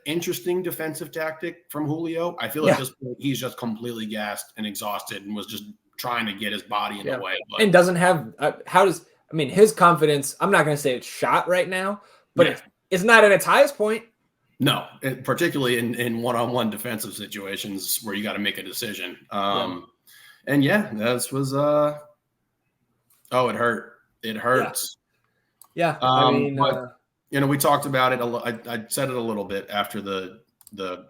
[SPEAKER 2] Interesting defensive tactic from Julio. I feel like at this point he's just completely gassed and exhausted and was just trying to get his body in the way. But,
[SPEAKER 1] and doesn't have his confidence. I'm not going to say it's shot right now, but it's not at its highest point.
[SPEAKER 2] No, particularly in one-on-one defensive situations where you got to make a decision. And that was it hurt. It hurts.
[SPEAKER 1] Yeah.
[SPEAKER 2] We talked about it. I said it a little bit after the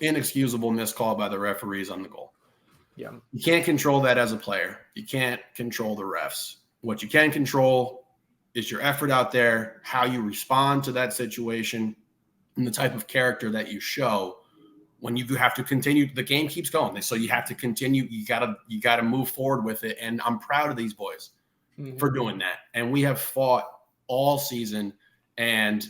[SPEAKER 2] inexcusable missed call by the referees on the goal.
[SPEAKER 1] Yeah.
[SPEAKER 2] You can't control that as a player. You can't control the refs. What you can control is your effort out there, how you respond to that situation, and the type of character that you show when you have to continue. The game keeps going, so you have to continue. You gotta move forward with it. And I'm proud of these boys for doing that. And we have fought all season. And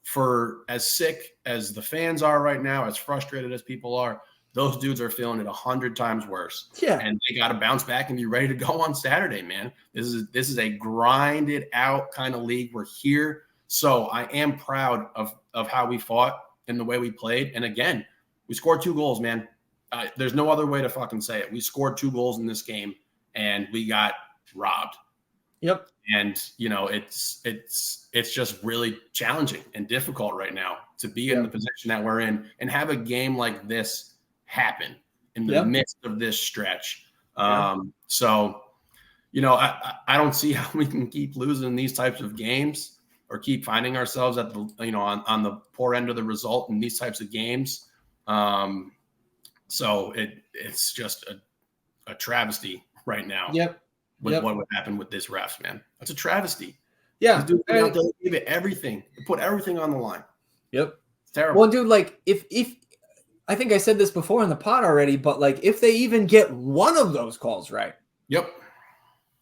[SPEAKER 2] for as sick as the fans are right now, as frustrated as people are, those dudes are feeling it 100 times worse. Yeah. And they got to bounce back and be ready to go on Saturday, man. This is a grinded out kind of league. We're here. So I am proud of how we fought and the way we played. And again, we scored 2 goals, man. There's no other way to fucking say it. We scored 2 goals in this game and we got robbed.
[SPEAKER 1] Yep.
[SPEAKER 2] And it's just really challenging and difficult right now to be in the position that we're in and have a game like this happen in the midst of this stretch. So, I don't see how we can keep losing these types of games or keep finding ourselves at the, on the poor end of the result in these types of games. So it's just a travesty right now.
[SPEAKER 1] Yep.
[SPEAKER 2] With what would happen with this refs, man. That's a travesty.
[SPEAKER 1] Yeah.
[SPEAKER 2] These dudes out there give it everything. They put everything on the line.
[SPEAKER 1] Yep.
[SPEAKER 2] It's terrible.
[SPEAKER 1] Well, dude, like if I think I said this before in the pod already, but like if they even get one of those calls right,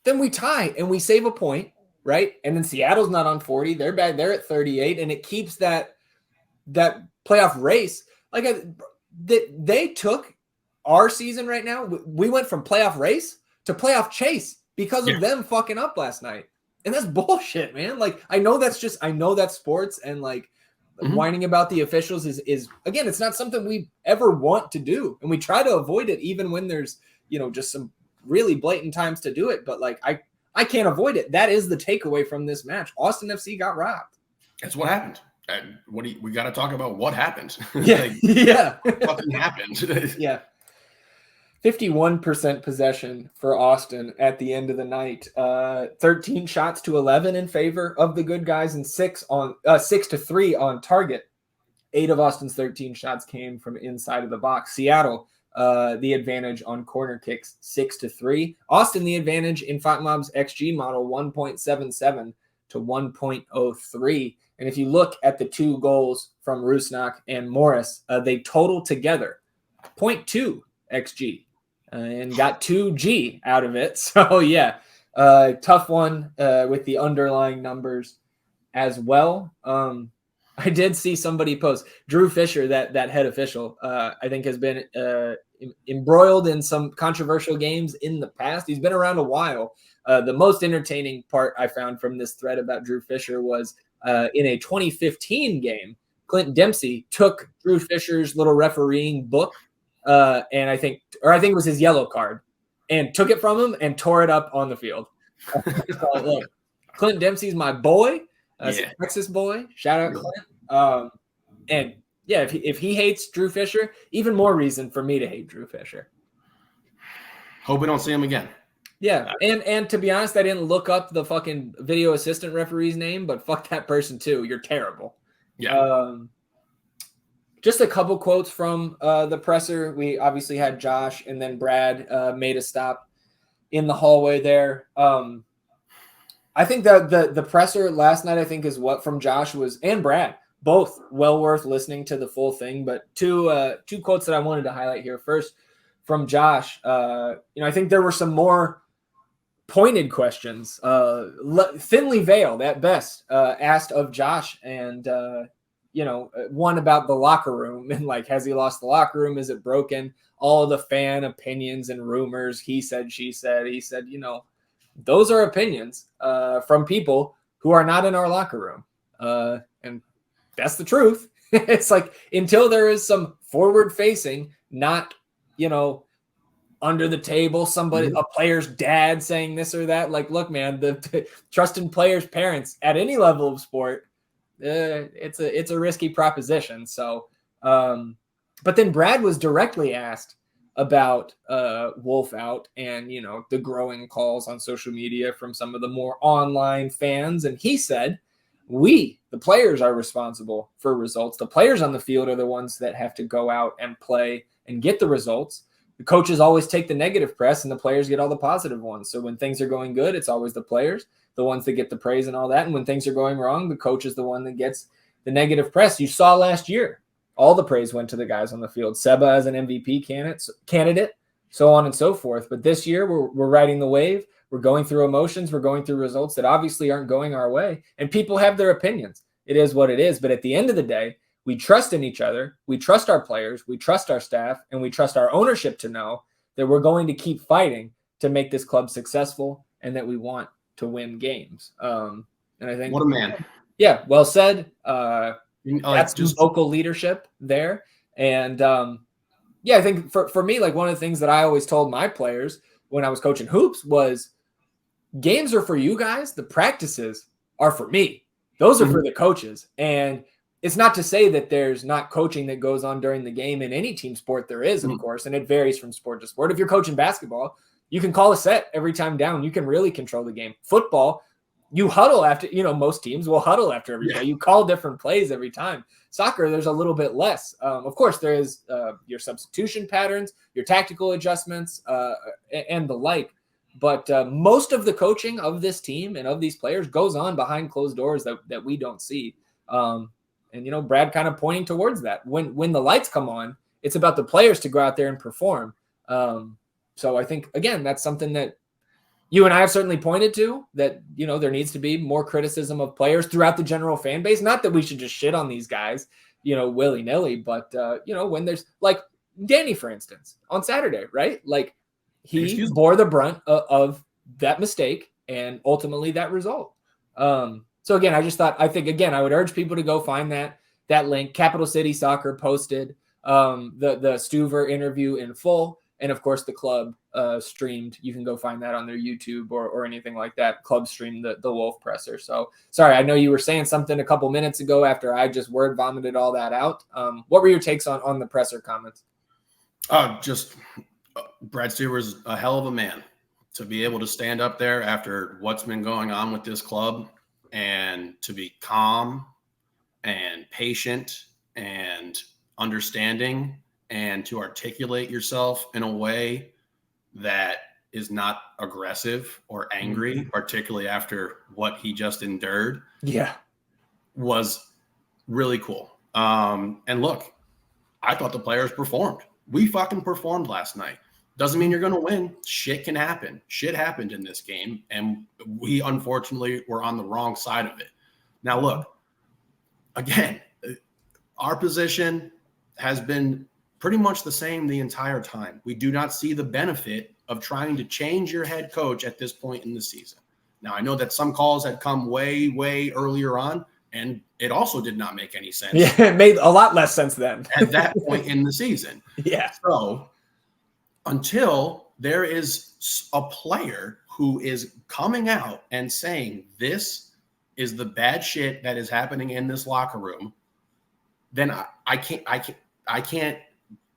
[SPEAKER 1] then we tie and we save a point, right? And then Seattle's not on 40; they're back there at 38, and it keeps that playoff race. Like they took our season right now. We went from playoff race to playoff chase because of them fucking up last night, and that's bullshit, man. Like I know that's sports, and like. Whining about the officials is again, it's not something we ever want to do. And we try to avoid it even when there's, just some really blatant times to do it. But like, I can't avoid it. That is the takeaway from this match. Austin FC got robbed.
[SPEAKER 2] That's what happened. And we got to talk about what happened.
[SPEAKER 1] Yeah.
[SPEAKER 2] What fucking happened?
[SPEAKER 1] Yeah. 51% possession for Austin at the end of the night. 13 shots to 11 in favor of the good guys, and 6 to 3 on target. 8 of Austin's 13 shots came from inside of the box. Seattle, the advantage on corner kicks, 6 to 3. Austin, the advantage in FotMob's XG model, 1.77 to 1.03. And if you look at the 2 goals from Rusnak and Morris, they total together 0.2 XG and got 2G out of it. So, yeah, tough one with the underlying numbers as well. I did see somebody post Drew Fisher, that head official, I think has been embroiled in some controversial games in the past. He's been around a while. The most entertaining part I found from this thread about Drew Fisher was in a 2015 game, Clint Dempsey took Drew Fisher's little refereeing book, and I think it was his yellow card, and took it from him and tore it up on the field. So, look, Clint Dempsey's my boy. Texas boy. Shout out Clint. And yeah, if he hates Drew Fisher, even more reason for me to hate Drew Fisher.
[SPEAKER 2] Hope we don't see him again.
[SPEAKER 1] Yeah, and to be honest, I didn't look up the fucking video assistant referee's name, but fuck that person too. You're terrible.
[SPEAKER 2] Yeah.
[SPEAKER 1] Just a couple quotes from the presser. We obviously had Josh, and then Brad made a stop in the hallway there. I think that the presser last night, I think, is what from Josh was, and Brad, both well worth listening to the full thing. But two quotes that I wanted to highlight here. First, from Josh, I think there were some more pointed questions, thinly veiled at best, asked of Josh, and one about the locker room and like, has he lost the locker room? Is it broken? All of the fan opinions and rumors. He said, she said. He said, those are opinions from people who are not in our locker room. And that's the truth. It's like, until there is some forward facing, not, under the table, somebody, a player's dad saying this or that. Like, look, man, the trusting players' parents at any level of sport, it's a risky proposition. So, but then Brad was directly asked about Wolff out and, the growing calls on social media from some of the more online fans. And he said, the players are responsible for results. The players on the field are the ones that have to go out and play and get the results. The coaches always take the negative press and the players get all the positive ones. So when things are going good, it's always the players, the ones that get the praise and all that. And when things are going wrong, the coach is the one that gets the negative press. You saw last year, all the praise went to the guys on the field. Seba as an MVP candidate, so on and so forth. But this year, we're riding the wave. We're going through emotions. We're going through results that obviously aren't going our way. And people have their opinions. It is what it is. But at the end of the day, we trust in each other. We trust our players. We trust our staff. And we trust our ownership to know that we're going to keep fighting to make this club successful and that we want to win games. And I think,
[SPEAKER 2] what a man.
[SPEAKER 1] Yeah, well said. That's just local leadership there. And I think for me, like, one of the things that I always told my players when I was coaching hoops was, games are for you guys. The practices are for me. Those are for the coaches. And it's not to say that there's not coaching that goes on during the game. In any team sport there is, of course, and it varies from sport to sport. If you're coaching basketball, you can call a set every time down. You can really control the game. Football, you huddle after, most teams will huddle after every play. You call different plays every time. Soccer, there's a little bit less. Of course, there is your substitution patterns, your tactical adjustments, and the like. But most of the coaching of this team and of these players goes on behind closed doors that we don't see. And Brad kind of pointing towards that. When the lights come on, it's about the players to go out there and perform. So I think, again, that's something that you and I have certainly pointed to, that, there needs to be more criticism of players throughout the general fan base. Not that we should just shit on these guys, willy-nilly, but, when there's, like, Danny, for instance, on Saturday, right? Like, he bore the brunt of that mistake and ultimately that result. So again, I think I would urge people to go find that link. Capital City Soccer posted the Stuver interview in full. And of course, the club streamed. You can go find that on their YouTube or anything like that. Club streamed the Wolff presser. So sorry, I know you were saying something a couple minutes ago after I just word vomited all that out. What were your takes on the presser comments?
[SPEAKER 2] Just Brad Stuver's a hell of a man to be able to stand up there after what's been going on with this club and to be calm and patient and understanding and to articulate yourself in a way that is not aggressive or angry, particularly after what he just endured.
[SPEAKER 1] Yeah.
[SPEAKER 2] Was really cool. And look, I thought the players performed. We fucking performed last night. Doesn't mean you're going to win. Shit can happen. Shit happened in this game, and we unfortunately were on the wrong side of it. Now, look, again, our position has been pretty much the same the entire time. We do not see the benefit of trying to change your head coach at this point in the season. Now, I know that some calls had come way, way earlier on, and it also did not make any sense.
[SPEAKER 1] Yeah, it made a lot less sense then.
[SPEAKER 2] At that point in the season.
[SPEAKER 1] Yeah.
[SPEAKER 2] So until there is a player who is coming out and saying this is the bad shit that is happening in this locker room, then I can't think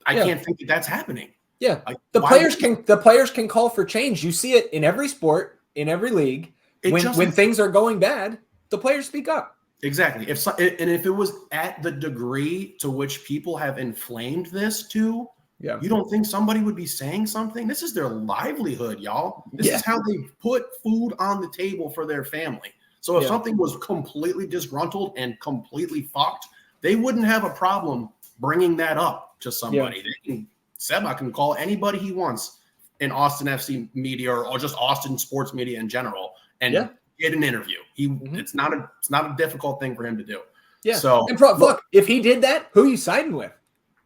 [SPEAKER 2] that that's happening.
[SPEAKER 1] Yeah. The players can call for change. You see it in every sport, in every league. When things are going bad, the players speak up. Exactly.
[SPEAKER 2] If it was at the degree to which people have inflamed this to, you don't think somebody would be saying something? This is their livelihood, y'all. This is how they put food on the table for their family. So if something was completely disgruntled and completely fucked, they wouldn't have a problem bringing that up to somebody. Seba can call anybody he wants in Austin FC media or just Austin sports media in general and get an interview. It's not a difficult thing for him to do. Yeah. So
[SPEAKER 1] look, if he did that, who are you siding with?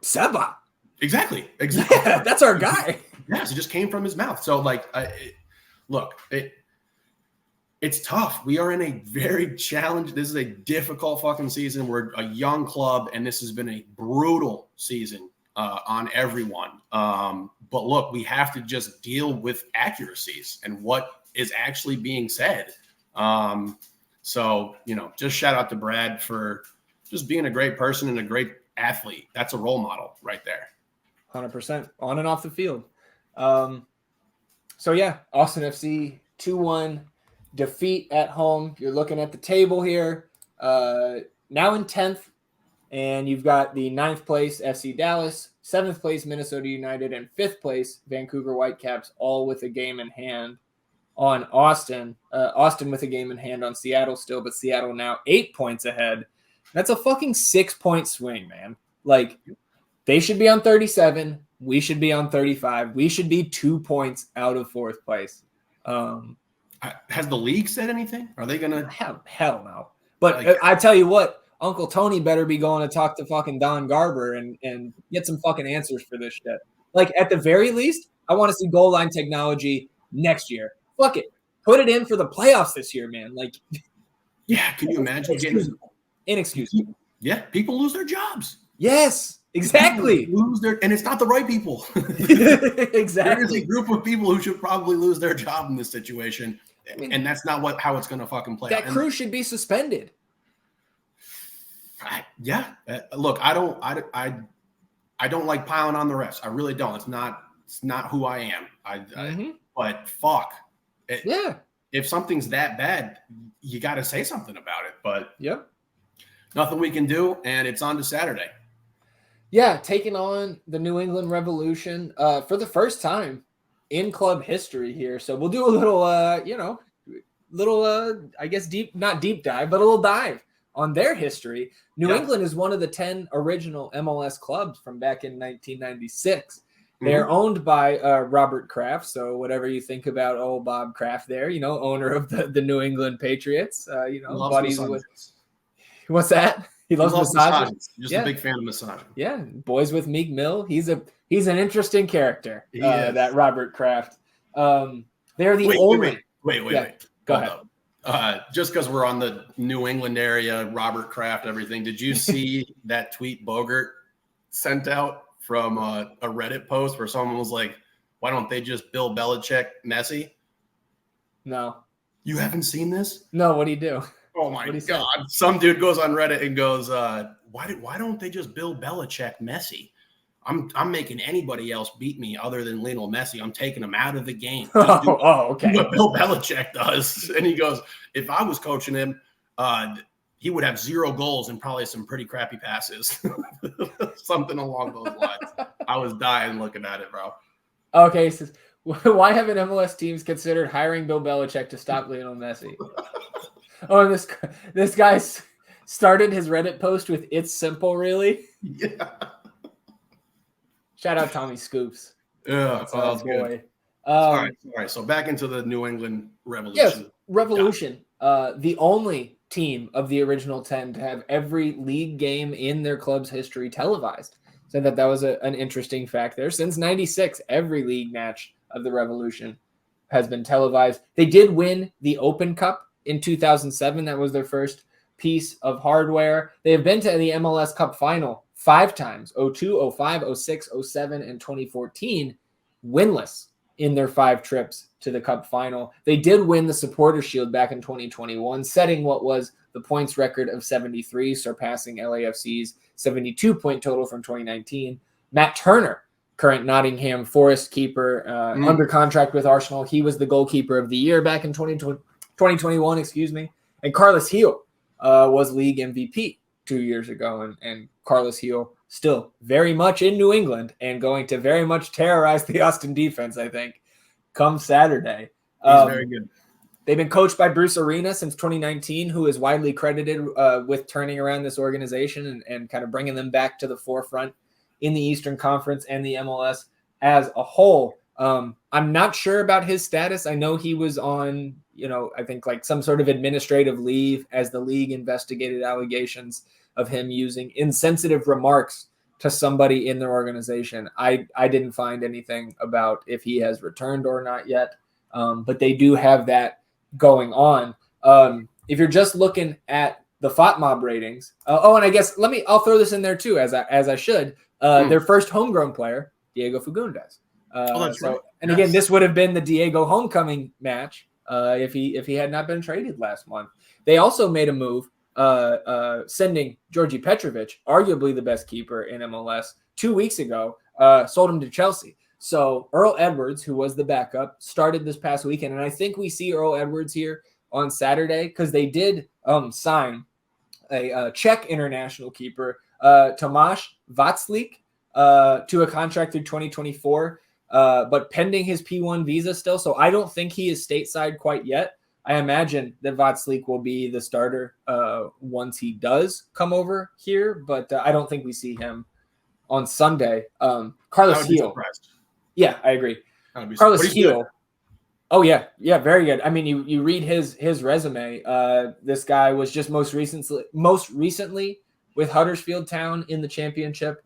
[SPEAKER 1] Seba.
[SPEAKER 2] Exactly.
[SPEAKER 1] Yeah, that's our guy.
[SPEAKER 2] Yes, it just came from his mouth. So it's tough. We are in a very challenged. This is a difficult fucking season. We're a young club, and this has been a brutal season on everyone. But look, we have to just deal with accuracies and what is actually being said. So, just shout out to Brad for just being a great person and a great athlete. That's a role model right there.
[SPEAKER 1] 100% on and off the field. Austin FC 2-1 defeat at home. You're looking at the table here. Now in 10th, and you've got the 9th place FC Dallas, 7th place Minnesota United, and 5th place Vancouver Whitecaps, all with a game in hand on Austin. Austin with a game in hand on Seattle still, but Seattle now 8 points ahead. That's a fucking 6-point swing, man. They should be on 37. We should be on 35. We should be 2 points out of 4th place.
[SPEAKER 2] Has the league said anything? Are they going to?
[SPEAKER 1] Hell no. But I tell you what, Uncle Tony better be going to talk to fucking Don Garber and get some fucking answers for this shit. At the very least, I want to see goal line technology next year. Fuck it. Put it in for the playoffs this year, man.
[SPEAKER 2] Can you imagine
[SPEAKER 1] inexcusable.
[SPEAKER 2] Yeah, people lose their jobs.
[SPEAKER 1] Yes. Exactly.
[SPEAKER 2] And it's not the right people.
[SPEAKER 1] Exactly.
[SPEAKER 2] There's a group of people who should probably lose their job in this situation. And that's not how it's going to fucking play out.
[SPEAKER 1] That crew should be suspended.
[SPEAKER 2] Look, I don't like piling on the refs. I really don't. It's not who I am. But fuck. If something's that bad, you got to say something about it. But nothing we can do. And it's on to Saturday.
[SPEAKER 1] Yeah, taking on the New England Revolution for the first time in club history here. So we'll do a little, I guess not deep dive, but a little dive on their history. New England is one of the 10 original MLS clubs from back in 1996. They're owned by Robert Kraft. So whatever you think about old Bob Kraft there, owner of the New England Patriots, buddies with. What's that? He loves massages.
[SPEAKER 2] Just a big fan of massage.
[SPEAKER 1] Yeah, boys with Meek Mill. He's an interesting character. That Robert Kraft. They're the only.
[SPEAKER 2] Wait.
[SPEAKER 1] Go ahead.
[SPEAKER 2] Just because we're on the New England area, Robert Kraft, everything. Did you see that tweet Bogert sent out from a Reddit post where someone was like, why don't they just Bill Belichick Messi?
[SPEAKER 1] No.
[SPEAKER 2] You haven't seen this?
[SPEAKER 1] No, what do you do?
[SPEAKER 2] Oh my God. Some dude goes on Reddit and goes, why don't they just Bill Belichick Messi? I'm making anybody else beat me other than Lionel Messi. I'm taking him out of the game.
[SPEAKER 1] Okay.
[SPEAKER 2] What Bill Belichick does. And he goes, if I was coaching him, he would have 0 goals and probably some pretty crappy passes. Something along those lines. I was dying looking at it, bro.
[SPEAKER 1] Okay, so why haven't MLS teams considered hiring Bill Belichick to stop Lionel Messi? Oh, and this guy started his Reddit post with "It's simple, really."
[SPEAKER 2] Yeah.
[SPEAKER 1] Shout out Tommy Scoops.
[SPEAKER 2] Yeah,
[SPEAKER 1] That's boy.
[SPEAKER 2] All right. So back into the New England Revolution.
[SPEAKER 1] Yes, Revolution. The only team of the original 10 to have every league game in their club's history televised. So that was an interesting fact there. Since '96, every league match of the Revolution has been televised. They did win the Open Cup in 2007. That was their first piece of hardware. They have been to the MLS Cup final 5 times, 02, 05, 06, 07, and 2014, winless in their 5 trips to the Cup final. They did win the Supporters Shield back in 2021, setting what was the points record of 73, surpassing LAFC's 72-point total from 2019. Matt Turner, current Nottingham Forest keeper, under contract with Arsenal. He was the goalkeeper of the year back in 2021, And Carlos Gil was league MVP 2 years ago. And Carlos Gil still very much in New England and going to very much terrorize the Austin defense, I think, come Saturday.
[SPEAKER 2] He's very good.
[SPEAKER 1] They've been coached by Bruce Arena since 2019, who is widely credited with turning around this organization and kind of bringing them back to the forefront in the Eastern Conference and the MLS as a whole. I'm not sure about his status. I know he was on, I think like some sort of administrative leave as the league investigated allegations of him using insensitive remarks to somebody in their organization. I didn't find anything about if he has returned or not yet, but they do have that going on. If you're just looking at the FOTMob ratings, and I guess I'll throw this in there too, as I should. Their first homegrown player, Diego Fagundes.
[SPEAKER 2] That's right.
[SPEAKER 1] And again, this would have been the Diego homecoming match if he had not been traded last month. They also made a move, sending Georgi Petrovic, arguably the best keeper in MLS, 2 weeks ago, sold him to Chelsea. So Earl Edwards, who was the backup, started this past weekend. And I think we see Earl Edwards here on Saturday because they did sign a Czech international keeper, Tomáš Vaclík, to a contract through 2024, but pending his P1 visa still. So I don't think he is stateside quite yet. I imagine that Vaclík will be the starter once he does come over here, but I don't think we see him on Sunday. Carlos Gil. Yeah, I agree. Carlos Gil. Oh yeah, very good. I mean, you read his resume. This guy was just most recently with Huddersfield Town in the championship.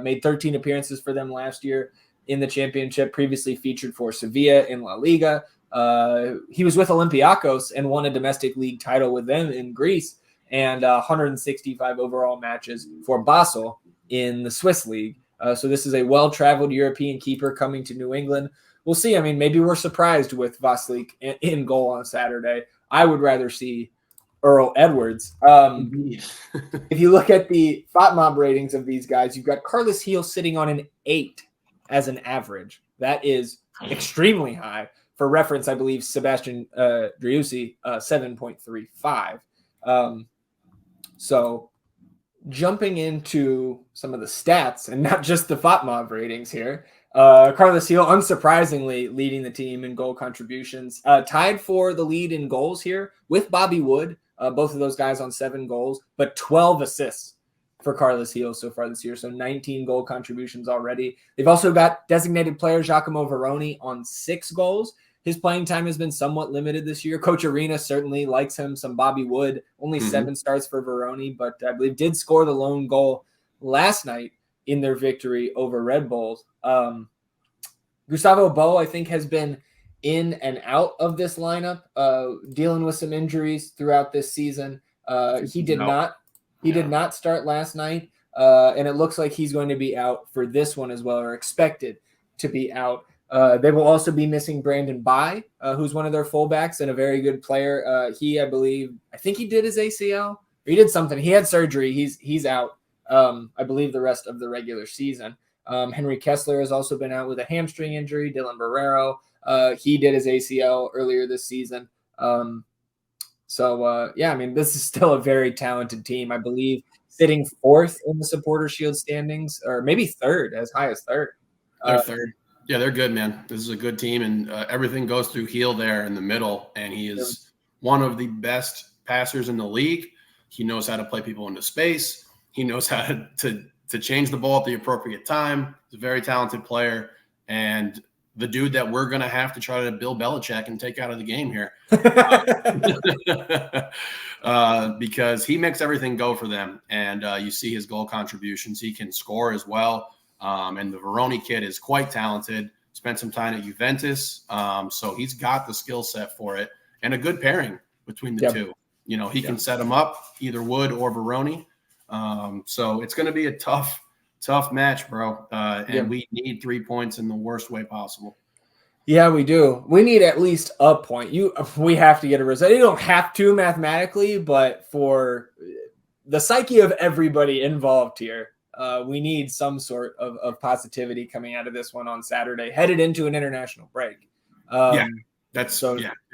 [SPEAKER 1] Made 13 appearances for them last year in the championship. Previously featured for Sevilla in La Liga. He was with Olympiacos and won a domestic league title with them in Greece, and 165 overall matches for Basel in the Swiss league. So this is a well-traveled European keeper coming to New England. We'll see. I mean, maybe we're surprised with Vaclík in goal on Saturday. I would rather see Earl Edwards. If you look at the FOTMob ratings of these guys, you've got Carlos Gil sitting on an 8 as an average. That is extremely high. For reference, I believe Sebastian Driussi, 7.35. So jumping into some of the stats and not just the FOTMob ratings here, Carlos Gil, unsurprisingly, leading the team in goal contributions, tied for the lead in goals here with Bobby Wood, both of those guys on 7 goals, but 12 assists for Carlos Gil so far this year. So 19 goal contributions already. They've also got designated player Giacomo Veroni on 6 goals. His playing time has been somewhat limited this year. Coach Arena certainly likes him. Some Bobby Wood, only 7 starts for Veroni, but I believe did score the lone goal last night in their victory over Red Bulls. Gustavo Bo, I think, has been in and out of this lineup, dealing with some injuries throughout this season. He did not start last night, and it looks like he's going to be out for this one as well, or expected to be out. They will also be missing Brandon Bai, who's one of their fullbacks and a very good player. I think he did his ACL. Or he did something. He had surgery. He's out, I believe, the rest of the regular season. Henry Kessler has also been out with a hamstring injury. Dylan Barrero, he did his ACL earlier this season. This is still a very talented team. I believe sitting fourth in the Supporter Shield standings, or maybe third, as high as third.
[SPEAKER 2] They're third. Yeah, they're good, man. This is a good team, and everything goes through Heel there in the middle, and he is one of the best passers in the league. He knows how to play people into space. He knows how to change the ball at the appropriate time. He's a very talented player, and the dude that we're going to have to try to Bill Belichick and take out of the game here. Because he makes everything go for them, and you see his goal contributions. He can score as well. And the Veroni kid is quite talented, spent some time at Juventus. So he's got the skill set for it and a good pairing between the two. He can set them up, either Wood or Veroni. So it's going to be a tough match, bro. And we need 3 points in the worst way possible.
[SPEAKER 1] Yeah, we do. We need at least a point. We have to get a result. You don't have to mathematically, but for the psyche of everybody involved here, we need some sort of positivity coming out of this one on Saturday, headed into an international break.
[SPEAKER 2] It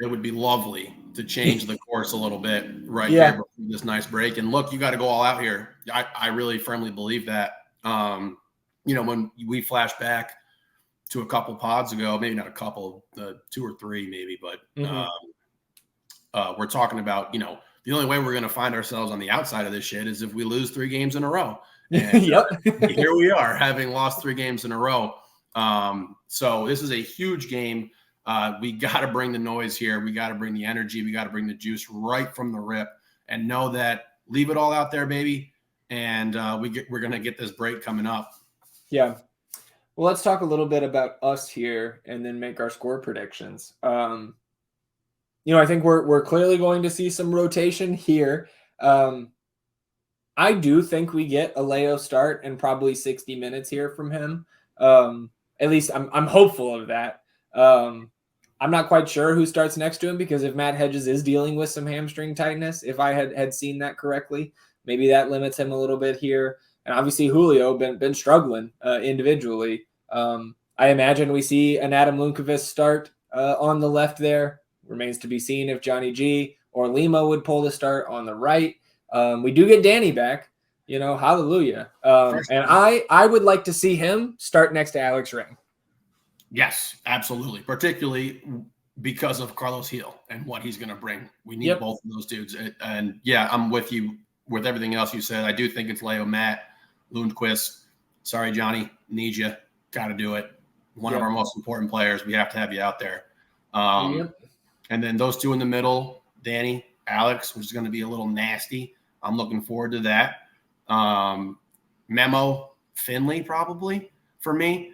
[SPEAKER 2] would be lovely to change the course a little bit here before this nice break. And look, you got to go all out here. I really firmly believe that. When we flash back to a couple pods ago, maybe not a couple, 2 or 3 maybe, but we're talking about, the only way we're going to find ourselves on the outside of this shit is if we lose 3 games in a row. And here we are, having lost 3 games in a row. So this is a huge game. We got to bring the noise here. We got to bring the energy. We got to bring the juice right from the rip and know that leave it all out there, baby. And we're going to get this break coming up.
[SPEAKER 1] Yeah. Well, let's talk a little bit about us here and then make our score predictions. I think we're clearly going to see some rotation here. I do think we get a Leo start and probably 60 minutes here from him. At least I'm hopeful of that. I'm not quite sure who starts next to him, because if Matt Hedges is dealing with some hamstring tightness, if I had seen that correctly, maybe that limits him a little bit here. And obviously Julio been struggling individually. I imagine we see an Adam Lunkovic start on the left there. Remains to be seen if Johnny G or Lima would pull the start on the right. We do get Danny back, hallelujah. And I would like to see him start next to Alex Ring.
[SPEAKER 2] Yes, absolutely. Particularly because of Carlos Heel and what he's going to bring. We need both of those dudes. And I'm with you with everything else you said. I do think it's Leo, Matt, Lundqvist. Sorry, Johnny, need you. Got to do it. One of our most important players. We have to have you out there. And then those 2 in the middle, Danny, Alex, which is going to be a little nasty. I'm looking forward to that. Memo, Finley, probably for me,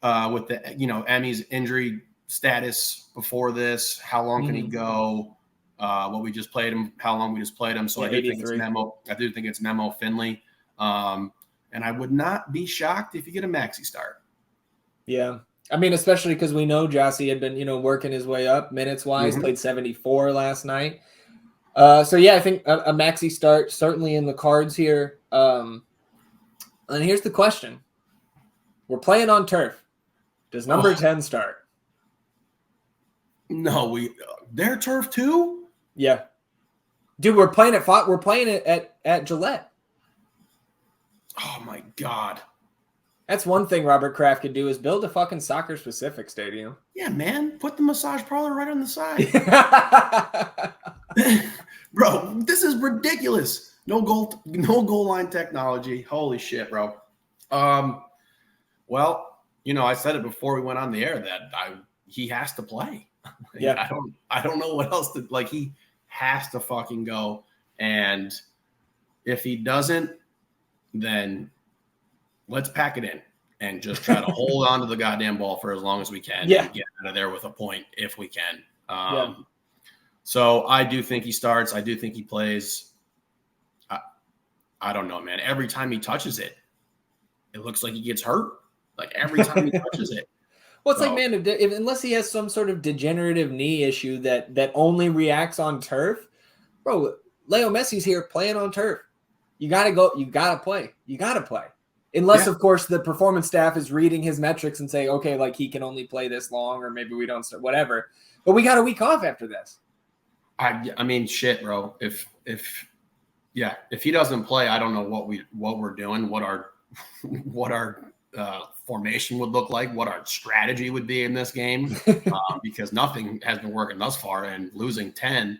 [SPEAKER 2] with the Emmy's injury status before this. How long can he go? What we just played him, how long we just played him. So I do think it's Memo. I do think it's Memo, Finley, and I would not be shocked if you get a Maxi start. Yeah.
[SPEAKER 1] I mean, especially because we know Jossie had been, working his way up minutes-wise, played 74 last night. I think a Maxi start certainly in the cards here. And here's the question. We're playing on turf. Does number 10 start?
[SPEAKER 2] No, their turf too?
[SPEAKER 1] Yeah. Dude, we're playing it at Gillette.
[SPEAKER 2] Oh, my God.
[SPEAKER 1] That's one thing Robert Kraft could do, is build a fucking soccer-specific stadium.
[SPEAKER 2] Yeah, man. Put the massage parlor right on the side. Bro, this is ridiculous. No goal line technology. Holy shit, bro. Well, I said it before we went on the air that he has to play.
[SPEAKER 1] Yeah.
[SPEAKER 2] I don't know what else he has to fucking go. And if he doesn't, then let's pack it in and just try to hold on to the goddamn ball for as long as we can.
[SPEAKER 1] Yeah.
[SPEAKER 2] And get out of there with a point if we can. So I do think he starts. I do think he plays. I don't know, man. Every time he touches it, it looks like he gets hurt. Like every time he touches it.
[SPEAKER 1] Well, it's like, man, unless he has some sort of degenerative knee issue that only reacts on turf, bro, Leo Messi's here playing on turf. You got to go. You got to play. You got to play. Unless, of course, the performance staff is reading his metrics and saying, okay, like he can only play this long, or maybe we don't start, whatever. But we got a week off after this.
[SPEAKER 2] I mean, shit, bro. If he doesn't play, I don't know what we're doing, what our formation would look like, what our strategy would be in this game, because nothing has been working thus far, and losing 10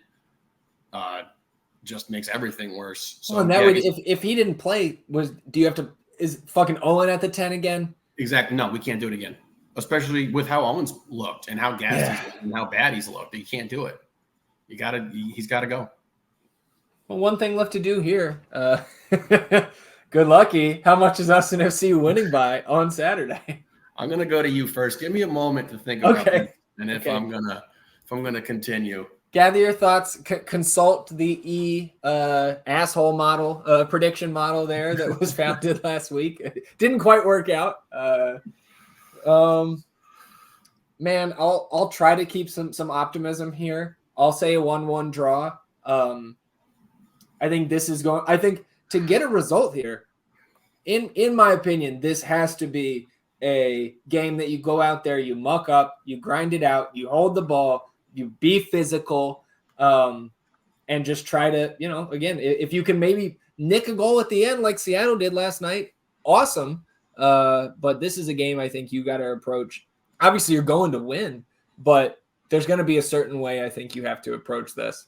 [SPEAKER 2] just makes everything worse. So
[SPEAKER 1] well, that would, if he didn't play, is fucking Owen at the 10 again?
[SPEAKER 2] Exactly. No, we can't do it again, especially with how Owen's looked and how gassed he's looked and how bad he's looked. You can't do it. He's got to go.
[SPEAKER 1] Well, one thing left to do here. Good lucky. How much is Austin FC winning by on Saturday?
[SPEAKER 2] I'm gonna go to you first. Give me a moment to think about it, and if I'm gonna continue.
[SPEAKER 1] Gather your thoughts. Consult the asshole model prediction model there that was founded last week. It didn't quite work out. Man, I'll try to keep some optimism here. I'll say a 1-1 draw. I think to get a result here, in my opinion, this has to be a game that you go out there, you muck up, you grind it out, you hold the ball, you be physical, and just try to, again, if you can maybe nick a goal at the end like Seattle did last night, awesome. But this is a game I think you got to approach. Obviously, you're going to win, but there's going to be a certain way I think you have to approach this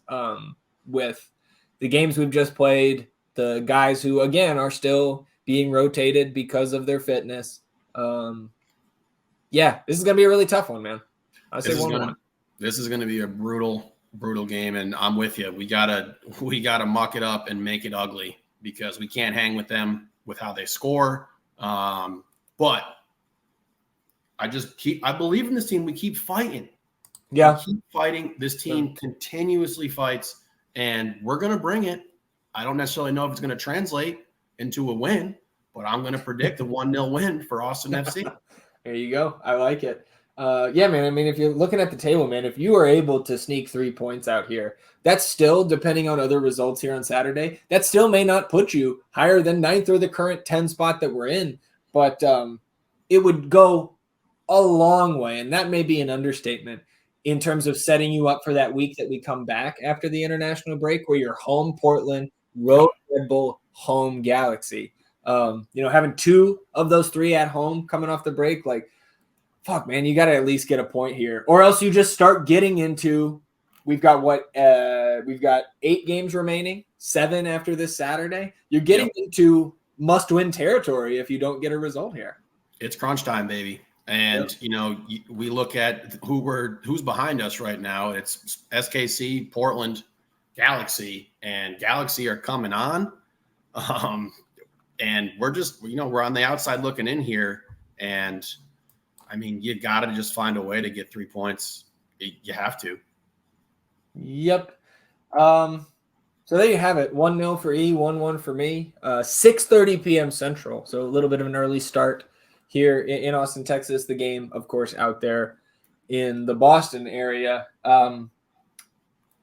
[SPEAKER 1] with the games we've just played, the guys who, again, are still being rotated because of their fitness. This is going to be a really tough one, man. I say 1-1.
[SPEAKER 2] This is going to be a brutal game, and I'm with you. We gotta muck it up and make it ugly because we can't hang with them with how they score. But I believe in this team. We keep fighting.
[SPEAKER 1] Yeah,
[SPEAKER 2] we keep fighting. This team continuously fights, and we're going to bring it. I don't necessarily know if it's going to translate into a win, but I'm going to predict a 1-0 win for Austin FC.
[SPEAKER 1] There you go. I like it. Man, I mean, if you're looking at the table, man, if you are able to sneak 3 points out here, that's still, depending on other results here on Saturday, that still may not put you higher than 9th or the current 10 spot that we're in, but it would go a long way, and that may be an understatement in terms of setting you up for that week that we come back after the international break where you're home Portland, road Red Bull, home Galaxy. Having 2 of those 3 at home coming off the break, like, fuck, man, you got to at least get a point here, or else you just start getting into. We've got 8 games remaining, 7 after this Saturday. You're getting into must-win territory if you don't get a result here.
[SPEAKER 2] It's crunch time, baby. And we look at who's behind us right now. It's SKC, Portland, Galaxy, and Galaxy are coming on. And we're just we're on the outside looking in here, and I mean, you got to just find a way to get 3 points. You have to.
[SPEAKER 1] Yep. So there you have it. 1-0 for E, 1-1 for me. 6:30 p.m. Central. So a little bit of an early start here in Austin, Texas. The game, of course, out there in the Boston area.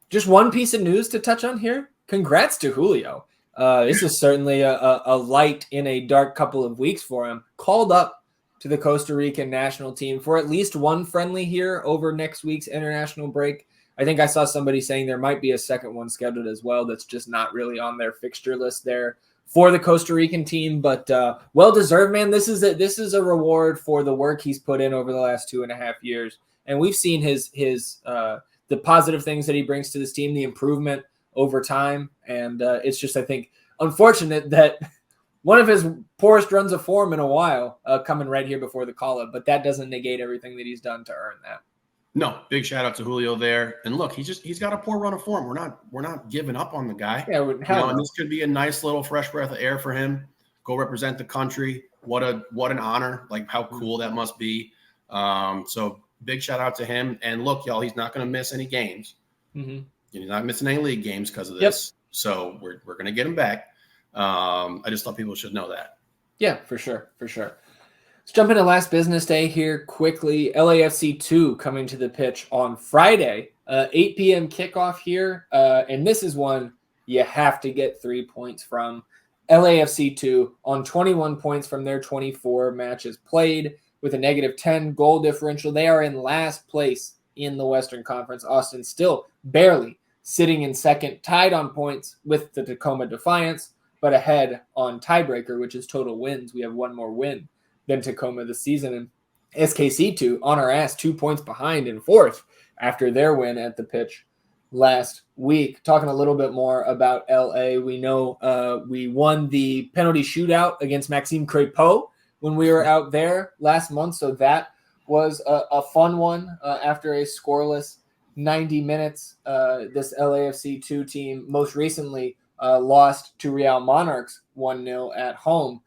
[SPEAKER 1] Just one piece of news to touch on here. Congrats to Julio. This is certainly a light in a dark couple of weeks for him. Called up to the Costa Rican national team for at least one friendly here over next week's international break. I think I saw somebody saying there might be a second one scheduled as well that's just not really on their fixture list there for the Costa Rican team, but well-deserved, man. This is a reward for the work he's put in over the last 2.5 years, and we've seen the positive things that he brings to this team, the improvement over time, and it's just, I think, unfortunate that one of his poorest runs of form in a while coming right here before the call-up, but that doesn't negate everything that he's done to earn that.
[SPEAKER 2] No, big shout out to Julio there. And look, he's got a poor run of form. We're not giving up on the guy.
[SPEAKER 1] Yeah,
[SPEAKER 2] and this could be a nice little fresh breath of air for him. Go represent the country. What an honor. Like, how cool that must be. So big shout out to him. And look, y'all, he's not going to miss any games. Mm-hmm. He's not missing any league games because of this. Yep. So we're going to get him back. I just thought people should know that.
[SPEAKER 1] Yeah, for sure. Let's jump into last business day here quickly. LAFC 2 coming to the pitch on Friday, 8 p.m. kickoff here. And this is one you have to get 3 points from. LAFC 2 on 21 points from their 24 matches played with a -10 goal differential. They are in last place in the Western Conference. Austin still barely sitting in second, tied on points with the Tacoma Defiance, but ahead on tiebreaker, which is total wins. We have one more win than Tacoma this season. And SKC2 on our ass, 2 points behind in fourth after their win at the pitch last week. Talking a little bit more about LA, we know we won the penalty shootout against Maxime Crépeau when we were out there last month. So that was a fun one after a scoreless 90 minutes. This LAFC 2 team most recently lost to Real Monarchs 1-0 at home.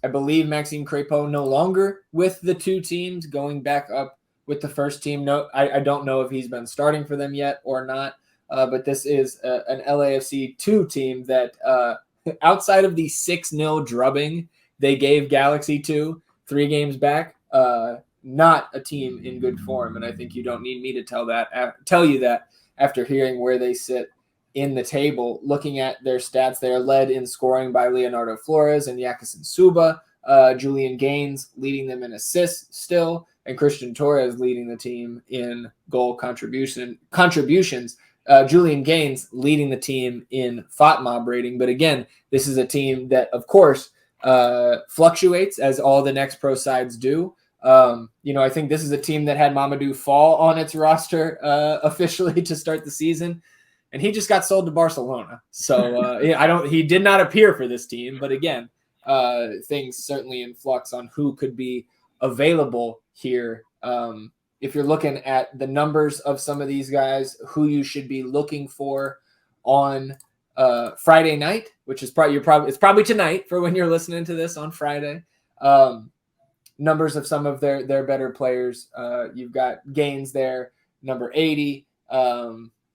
[SPEAKER 1] I believe Maxime Crépeau no longer with the two teams, going back up with the first team. No, I don't know if he's been starting for them yet or not, but this is an LAFC 2 team that outside of the 6-0 drubbing they gave Galaxy 2 3 games back, not a team in good form. And I think you don't need me to tell you that after hearing where they sit in the table. Looking at their stats, they are led in scoring by Leonardo Flores and Yakusin Suba. Julian Gaines leading them in assists still, and Christian Torres leading the team in goal contributions. Julian Gaines leading the team in FOTMOB rating. But again, this is a team that, of course, fluctuates as all the next pro sides do. I think this is a team that had Mamadou Fall on its roster officially to start the season, and he just got sold to Barcelona. So he did not appear for this team. But again, things certainly in flux on who could be available here. If you're looking at the numbers of some of these guys, who you should be looking for on Friday night, which is it's probably tonight for when you're listening to this on Friday. Numbers of some of their better players. You've got Gaines there, number 80.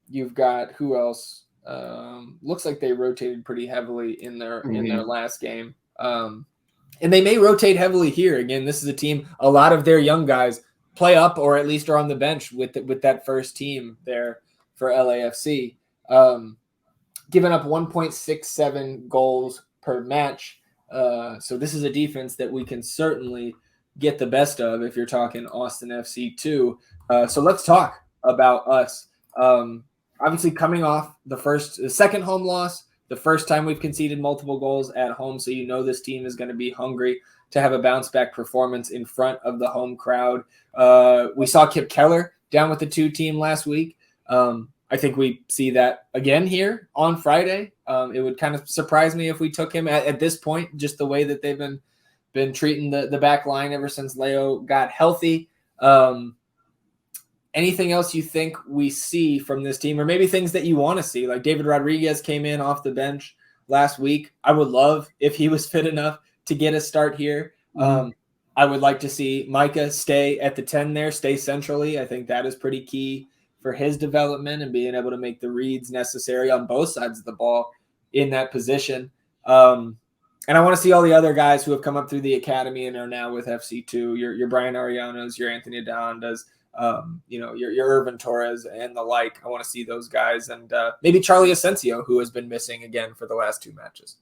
[SPEAKER 1] You've got who else? Looks like they rotated pretty heavily in their last game. And they may rotate heavily here. Again, this is a team, a lot of their young guys play up or at least are on the bench with that first team there for LAFC. Giving up 1.67 goals per match. So this is a defense that we can certainly get the best of if you're talking Austin FC 2. So let's talk about us. Obviously coming off the second home loss, the first time we've conceded multiple goals at home. So this team is going to be hungry to have a bounce back performance in front of the home crowd. We saw Kip Keller down with the 2 team last week. I think we see that again here on Friday. It would kind of surprise me if we took him at this point, just the way that they've been treating the back line ever since Leo got healthy. Anything else you think we see from this team, or maybe things that you want to see? Like David Rodriguez came in off the bench last week. I would love if he was fit enough to get a start here. I would like to see Micah stay at the 10 there, stay centrally. I think that is pretty key for his development and being able to make the reads necessary on both sides of the ball in that position. And I want to see all the other guys who have come up through the academy and are now with FC2, your Brian Arianos, your Anthony Adandas, your Irvin Torres and the like. I want to see those guys, and maybe Charlie Asensio, who has been missing again for the last 2 matches.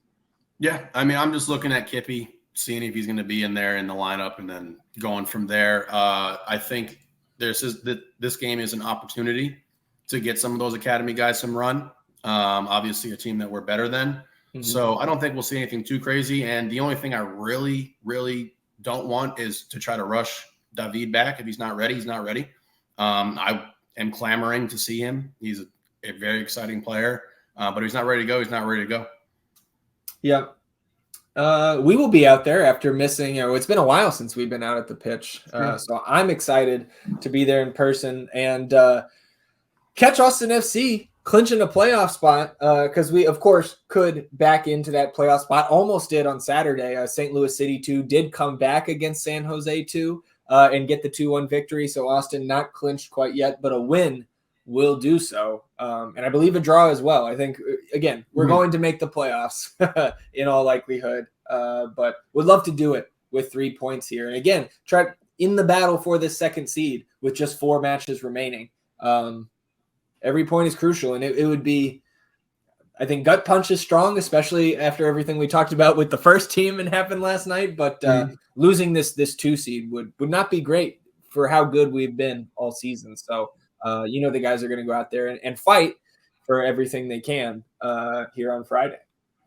[SPEAKER 2] Yeah, I mean, I'm just looking at Kippy, seeing if he's going to be in there in the lineup, and then going from there. I think this game is an opportunity to get some of those academy guys some run. Obviously, a team that we're better than. So I don't think we'll see anything too crazy. And the only thing I really, really don't want is to try to rush David back. If he's not ready, he's not ready. I am clamoring to see him. He's a very exciting player, but if he's not ready to go, he's not ready to go.
[SPEAKER 1] Yeah. We will be out there after missing, it's been a while since we've been out at the pitch. So I'm excited to be there in person and catch Austin FC clinching a playoff spot because we, of course, could back into that playoff spot. Almost did on Saturday. St. Louis City 2 did come back against San Jose 2 and get the 2-1 victory. So Austin not clinched quite yet, but a win will do so. And I believe a draw as well. I think, again, we're going to make the playoffs in all likelihood, but would love to do it with 3 points here. And again, try in the battle for this second seed with just 4 matches remaining. Every point is crucial, and it would be, I think, gut punch is strong, especially after everything we talked about with the first team and happened last night. But losing this 2 seed would not be great for how good we've been all season. So, the guys are going to go out there and fight for everything they can here on Friday.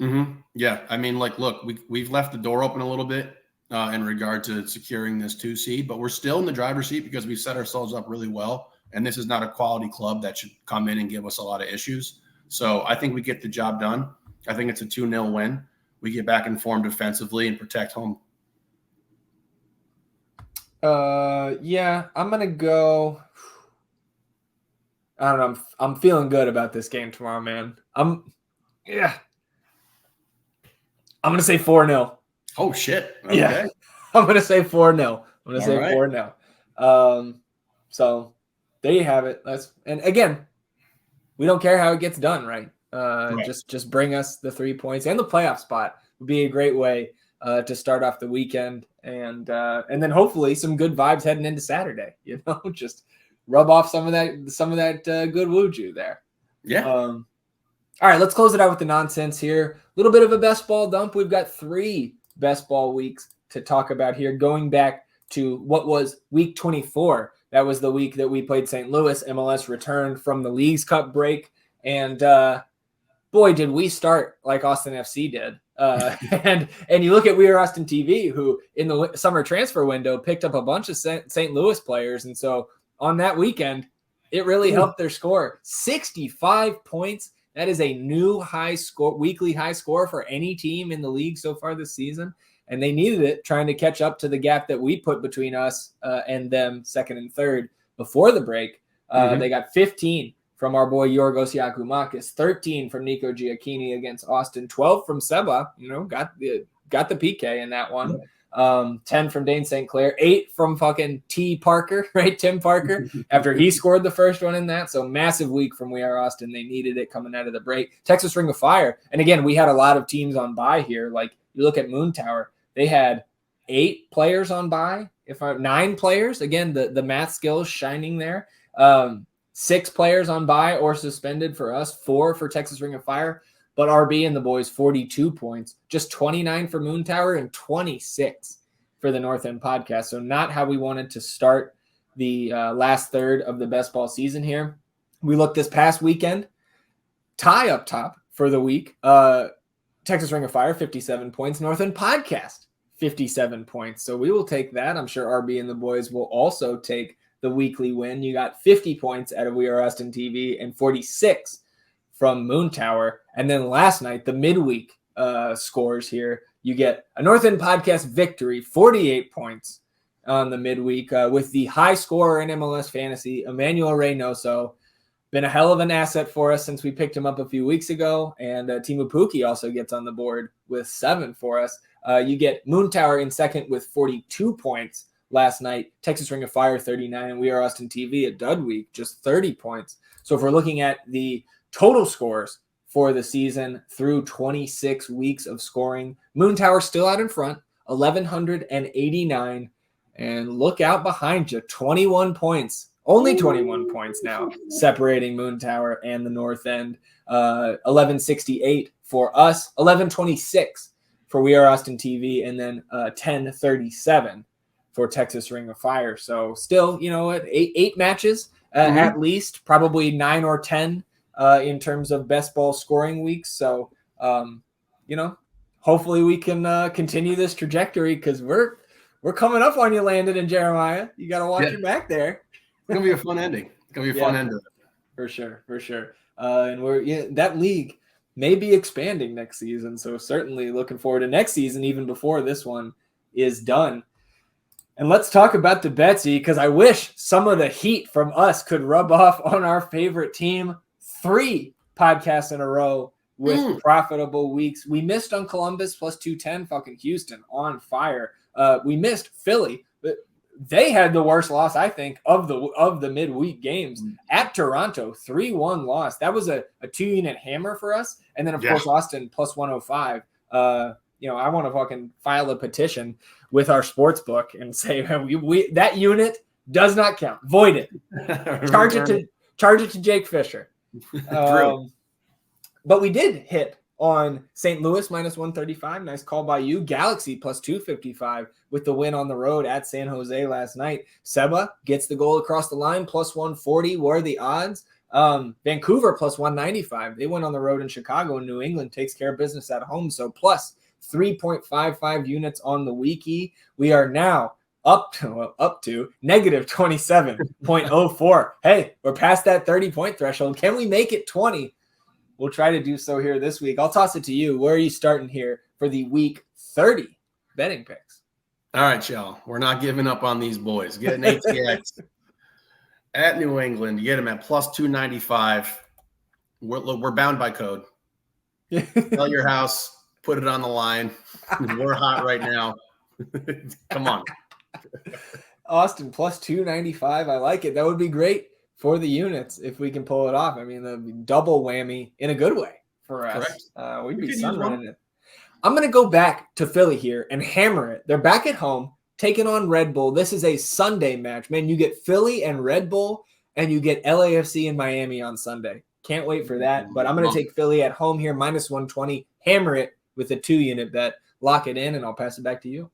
[SPEAKER 2] Mm-hmm. Yeah. I mean, look, we've left the door open a little bit in regard to securing this 2 seed, but we're still in the driver's seat because we set ourselves up really well. And this is not a quality club that should come in and give us a lot of issues. So I think we get the job done. I think it's a 2-0 win. We get back in form defensively and protect home.
[SPEAKER 1] Yeah, I'm going to go. I don't know. I'm feeling good about this game tomorrow, man. I'm going to say 4-0.
[SPEAKER 2] Oh, shit. Okay.
[SPEAKER 1] Yeah. I'm going to say 4-0. I'm going to say 4-0. So there you have it. And again, we don't care how it gets done, right? Just bring us the 3 points, and the playoff spot would be a great way to start off the weekend, and then hopefully some good vibes heading into Saturday. Just rub off some of that good woo-ju there.
[SPEAKER 2] Yeah.
[SPEAKER 1] All right, let's close it out with the nonsense here. A little bit of a best ball dump. We've got 3 best ball weeks to talk about here, going back to what was week 24. That was the week that we played St. Louis. MLS returned from the Leagues Cup break. And boy, did we start like Austin FC did. And you look at We Are Austin TV, who in the summer transfer window picked up a bunch of St. Louis players. And so on that weekend, it really helped their score. 65 points. That is a new weekly high score for any team in the league so far this season. And they needed it, trying to catch up to the gap that we put between us and them, second and third, before the break. They got 15 from our boy Yorgos Yakumakis, 13 from Nico Giacchini against Austin, 12 from Seba, got the PK in that one, 10 from Dane St. Clair, 8 from fucking T. Parker, right? Tim Parker, after he scored the first one in that. So massive week from We Are Austin. They needed it coming out of the break. Texas Ring of Fire. And again, we had a lot of teams on bye here. Like you look at Moon Tower, they had 8 players on bye, 9 players. Again, the math skills shining there. 6 players on bye or suspended for us, 4 for Texas Ring of Fire. But RB and the boys, 42 points, just 29 for Moon Tower and 26 for the North End Podcast. So not how we wanted to start the last third of the best ball season here. We looked this past weekend, tie up top for the week. Texas Ring of Fire, 57 points. North End Podcast, 57 points. So we will take that. I'm sure RB and the boys will also take the weekly win. You got 50 points out of We Are Austin TV and 46 from Moon Tower. And then last night, the midweek scores here, you get a North End Podcast victory, 48 points on the midweek with the high scorer in MLS Fantasy, Emmanuel Reynoso. Been a hell of an asset for us since we picked him up a few weeks ago. And Timu Puki also gets on the board with 7 for us. You get Moon Tower in second with 42 points last night. Texas Ring of Fire, 39. And We Are Austin TV at Dud Week, just 30 points. So if we're looking at the total scores for the season through 26 weeks of scoring, Moon Tower still out in front, 1,189. And look out behind you, 21 points. Only 21 points now, separating Moon Tower and the North End. 1168 for us, 1126 for We Are Austin TV, and then 1037 for Texas Ring of Fire. So still, eight matches at least, probably 9 or 10 in terms of best ball scoring weeks. So, hopefully we can continue this trajectory, because we're coming up on you, Landon and Jeremiah. You got to watch your back there.
[SPEAKER 2] It's going to be a fun ending. It's going to be a fun ending.
[SPEAKER 1] For sure. And that league may be expanding next season. So certainly looking forward to next season, even before this one is done. And let's talk about the Betsy, because I wish some of the heat from us could rub off on our favorite team. 3 podcasts in a row with profitable weeks. We missed on Columbus plus 210, fucking Houston on fire. We missed Philly, but they had the worst loss, I think, of the midweek games at Toronto. 3-1 loss. That was a 2-unit hammer for us. And then, of course, Austin plus 105. I want to fucking file a petition with our sports book and say we that unit does not count. Void it. Charge it to Jake Fisher. But we did hit on St. Louis minus 135. Nice call by you. Galaxy plus 255 with the win on the road at San Jose last night. Seba gets the goal across the line, plus 140. What are the odds? Vancouver plus 195. They went on the road in Chicago, and New England takes care of business at home. So plus 3.55 units on the weekie. We are now up to negative 27.04. Hey, we're past that 30-point threshold. Can we make it 20? We'll try to do so here this week. I'll toss it to you. Where are you starting here for the week 30 betting picks?
[SPEAKER 2] All right, y'all. We're not giving up on these boys. Get an ATX at New England. You get them at plus 295. We're bound by code. Sell your house. Put it on the line. We're hot right now. Come on.
[SPEAKER 1] Austin, plus 295. I like it. That would be great for the units if we can pull it off. I mean, the double whammy in a good way for us. We'd be sun running it. I'm going to go back to Philly here and hammer it. They're back at home, taking on Red Bull. This is a Sunday match. Man, you get Philly and Red Bull, and you get LAFC and Miami on Sunday. Can't wait for that. But I'm going to take Philly at home here, minus 120. Hammer it with a 2-unit bet. Lock it in, and I'll pass it back to you.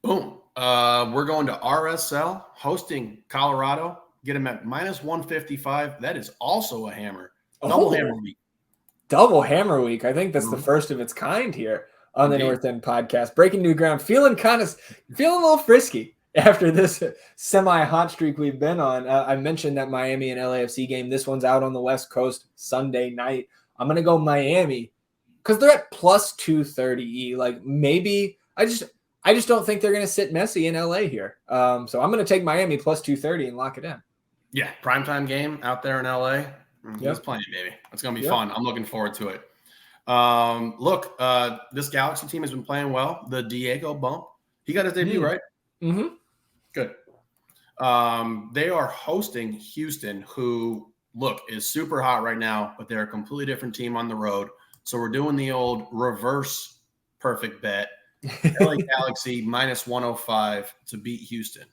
[SPEAKER 2] Boom. We're going to RSL, hosting Colorado. Get them at minus 155. That is also a hammer. Double hammer week.
[SPEAKER 1] Double hammer week. I think that's the first of its kind here on the North End podcast. Breaking new ground. Feeling a little frisky after this semi-hot streak we've been on. I mentioned that Miami and LAFC game. This one's out on the West Coast Sunday night. I'm going to go Miami because they're at plus 230. Like maybe I just don't think they're going to sit Messi in LA here. So I'm going to take Miami plus 230 and lock it in.
[SPEAKER 2] Yeah, primetime game out there in LA. He's playing, baby. It's going to be fun. I'm looking forward to it. Look, this Galaxy team has been playing well. The Diego bump, he got his debut, right? Mm-hmm. Good. They are hosting Houston, who, look, is super hot right now, but they're a completely different team on the road. So we're doing the old reverse perfect bet. LA Galaxy minus 105 to beat Houston.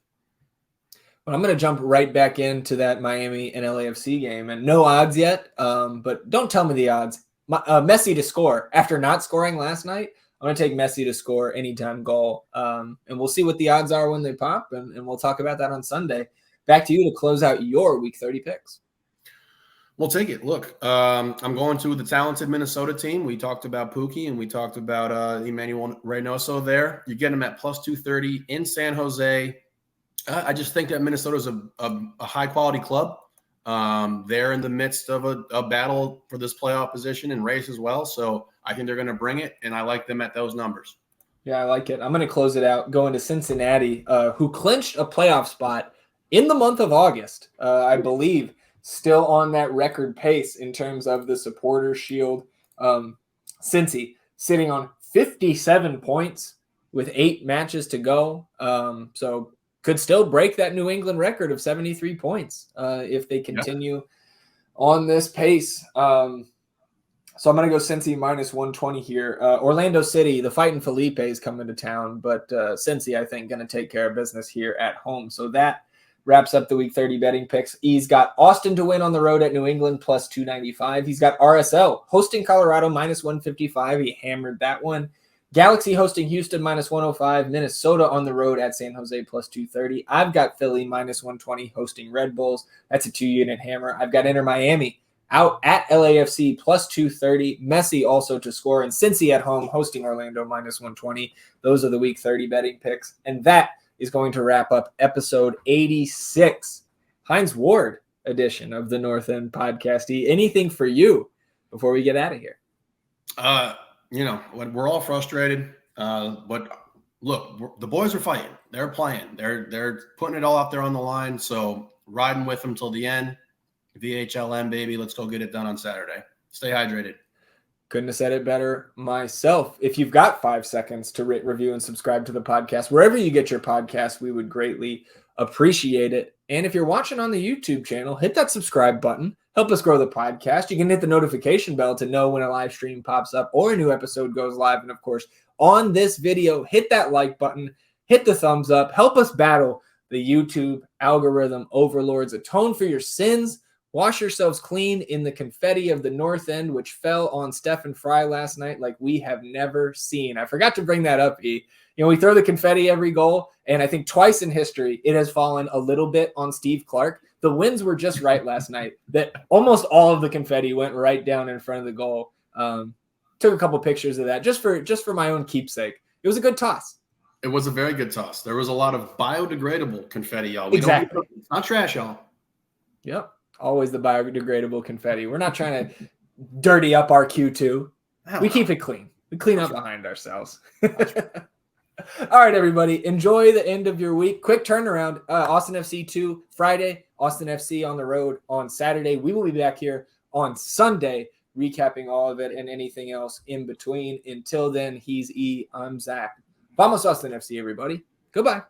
[SPEAKER 1] Well, I'm going to jump right back into that Miami and LAFC game, and no odds yet, but don't tell me the odds. Messi to score after not scoring last night. I'm going to take Messi to score anytime goal, and we'll see what the odds are when they pop, and we'll talk about that on Sunday. Back to you to close out your Week 30 picks.
[SPEAKER 2] We'll take it. Look, I'm going to the talented Minnesota team. We talked about Pookie, and we talked about Emmanuel Reynoso there. You get him at plus 230 in San Jose. I just think that Minnesota's a high-quality club. They're in the midst of a battle for this playoff position and race as well. So I think they're going to bring it, and I like them at those numbers.
[SPEAKER 1] Yeah, I like it. I'm going to close it out going to Cincinnati, who clinched a playoff spot in the month of August, I believe, still on that record pace in terms of the Supporters' Shield. Cincy sitting on 57 points with 8 matches to go. So could still break that New England record of 73 points if they continue on this pace. So I'm going to go Cincy minus 120 here. Orlando City, the Fighting Felipe is coming to town, but Cincy, I think, going to take care of business here at home. So that wraps up the Week 30 betting picks. He's got Austin to win on the road at New England plus 295. He's got RSL hosting Colorado minus 155. He hammered that one. Galaxy hosting Houston minus 105. Minnesota on the road at San Jose plus 230. I've got Philly minus 120 hosting Red Bulls. That's a 2-unit hammer. I've got Inter Miami out at LAFC plus 230. Messi also to score. And Cincy at home hosting Orlando minus 120. Those are the Week 30 betting picks. And that is going to wrap up episode 86, Heinz Ward edition of the North End Podcast. Anything for you before we get out of here?
[SPEAKER 2] We're all frustrated, but look, the boys are fighting. They're playing. They're putting it all out there on the line. So riding with them till the end. VHLM, baby. Let's go get it done on Saturday. Stay hydrated.
[SPEAKER 1] Couldn't have said it better myself. If you've got 5 seconds to rate, review, and subscribe to the podcast, wherever you get your podcast, we would greatly appreciate it. And if you're watching on the YouTube channel, hit that subscribe button. Help us grow the podcast. You can hit the notification bell to know when a live stream pops up or a new episode goes live. And of course, on this video. Hit that like button, hit the thumbs up, help us battle the YouTube algorithm overlords. Atone for your sins. Wash yourselves clean in the confetti of the North End, which fell on Stephen Fry last night like we have never seen. I forgot to bring that up, E. We throw the confetti every goal, and I think twice in history it has fallen a little bit on Steve Clark. The winds were just right last night that almost all of the confetti went right down in front of the goal. Took a couple pictures of that just for my own keepsake. It was a good toss.
[SPEAKER 2] It was a very good toss. There was a lot of biodegradable confetti, y'all.
[SPEAKER 1] Exactly.
[SPEAKER 2] It's not trash, y'all.
[SPEAKER 1] Yep. Always the biodegradable confetti. We're not trying to dirty up our Q2. We keep it clean. We clean up behind ourselves. All right, everybody. Enjoy the end of your week. Quick turnaround. Austin FC 2 Friday. Austin FC on the road on Saturday. We will be back here on Sunday recapping all of it and anything else in between. Until then, he's E. I'm Zach. Vamos Austin FC, everybody. Goodbye.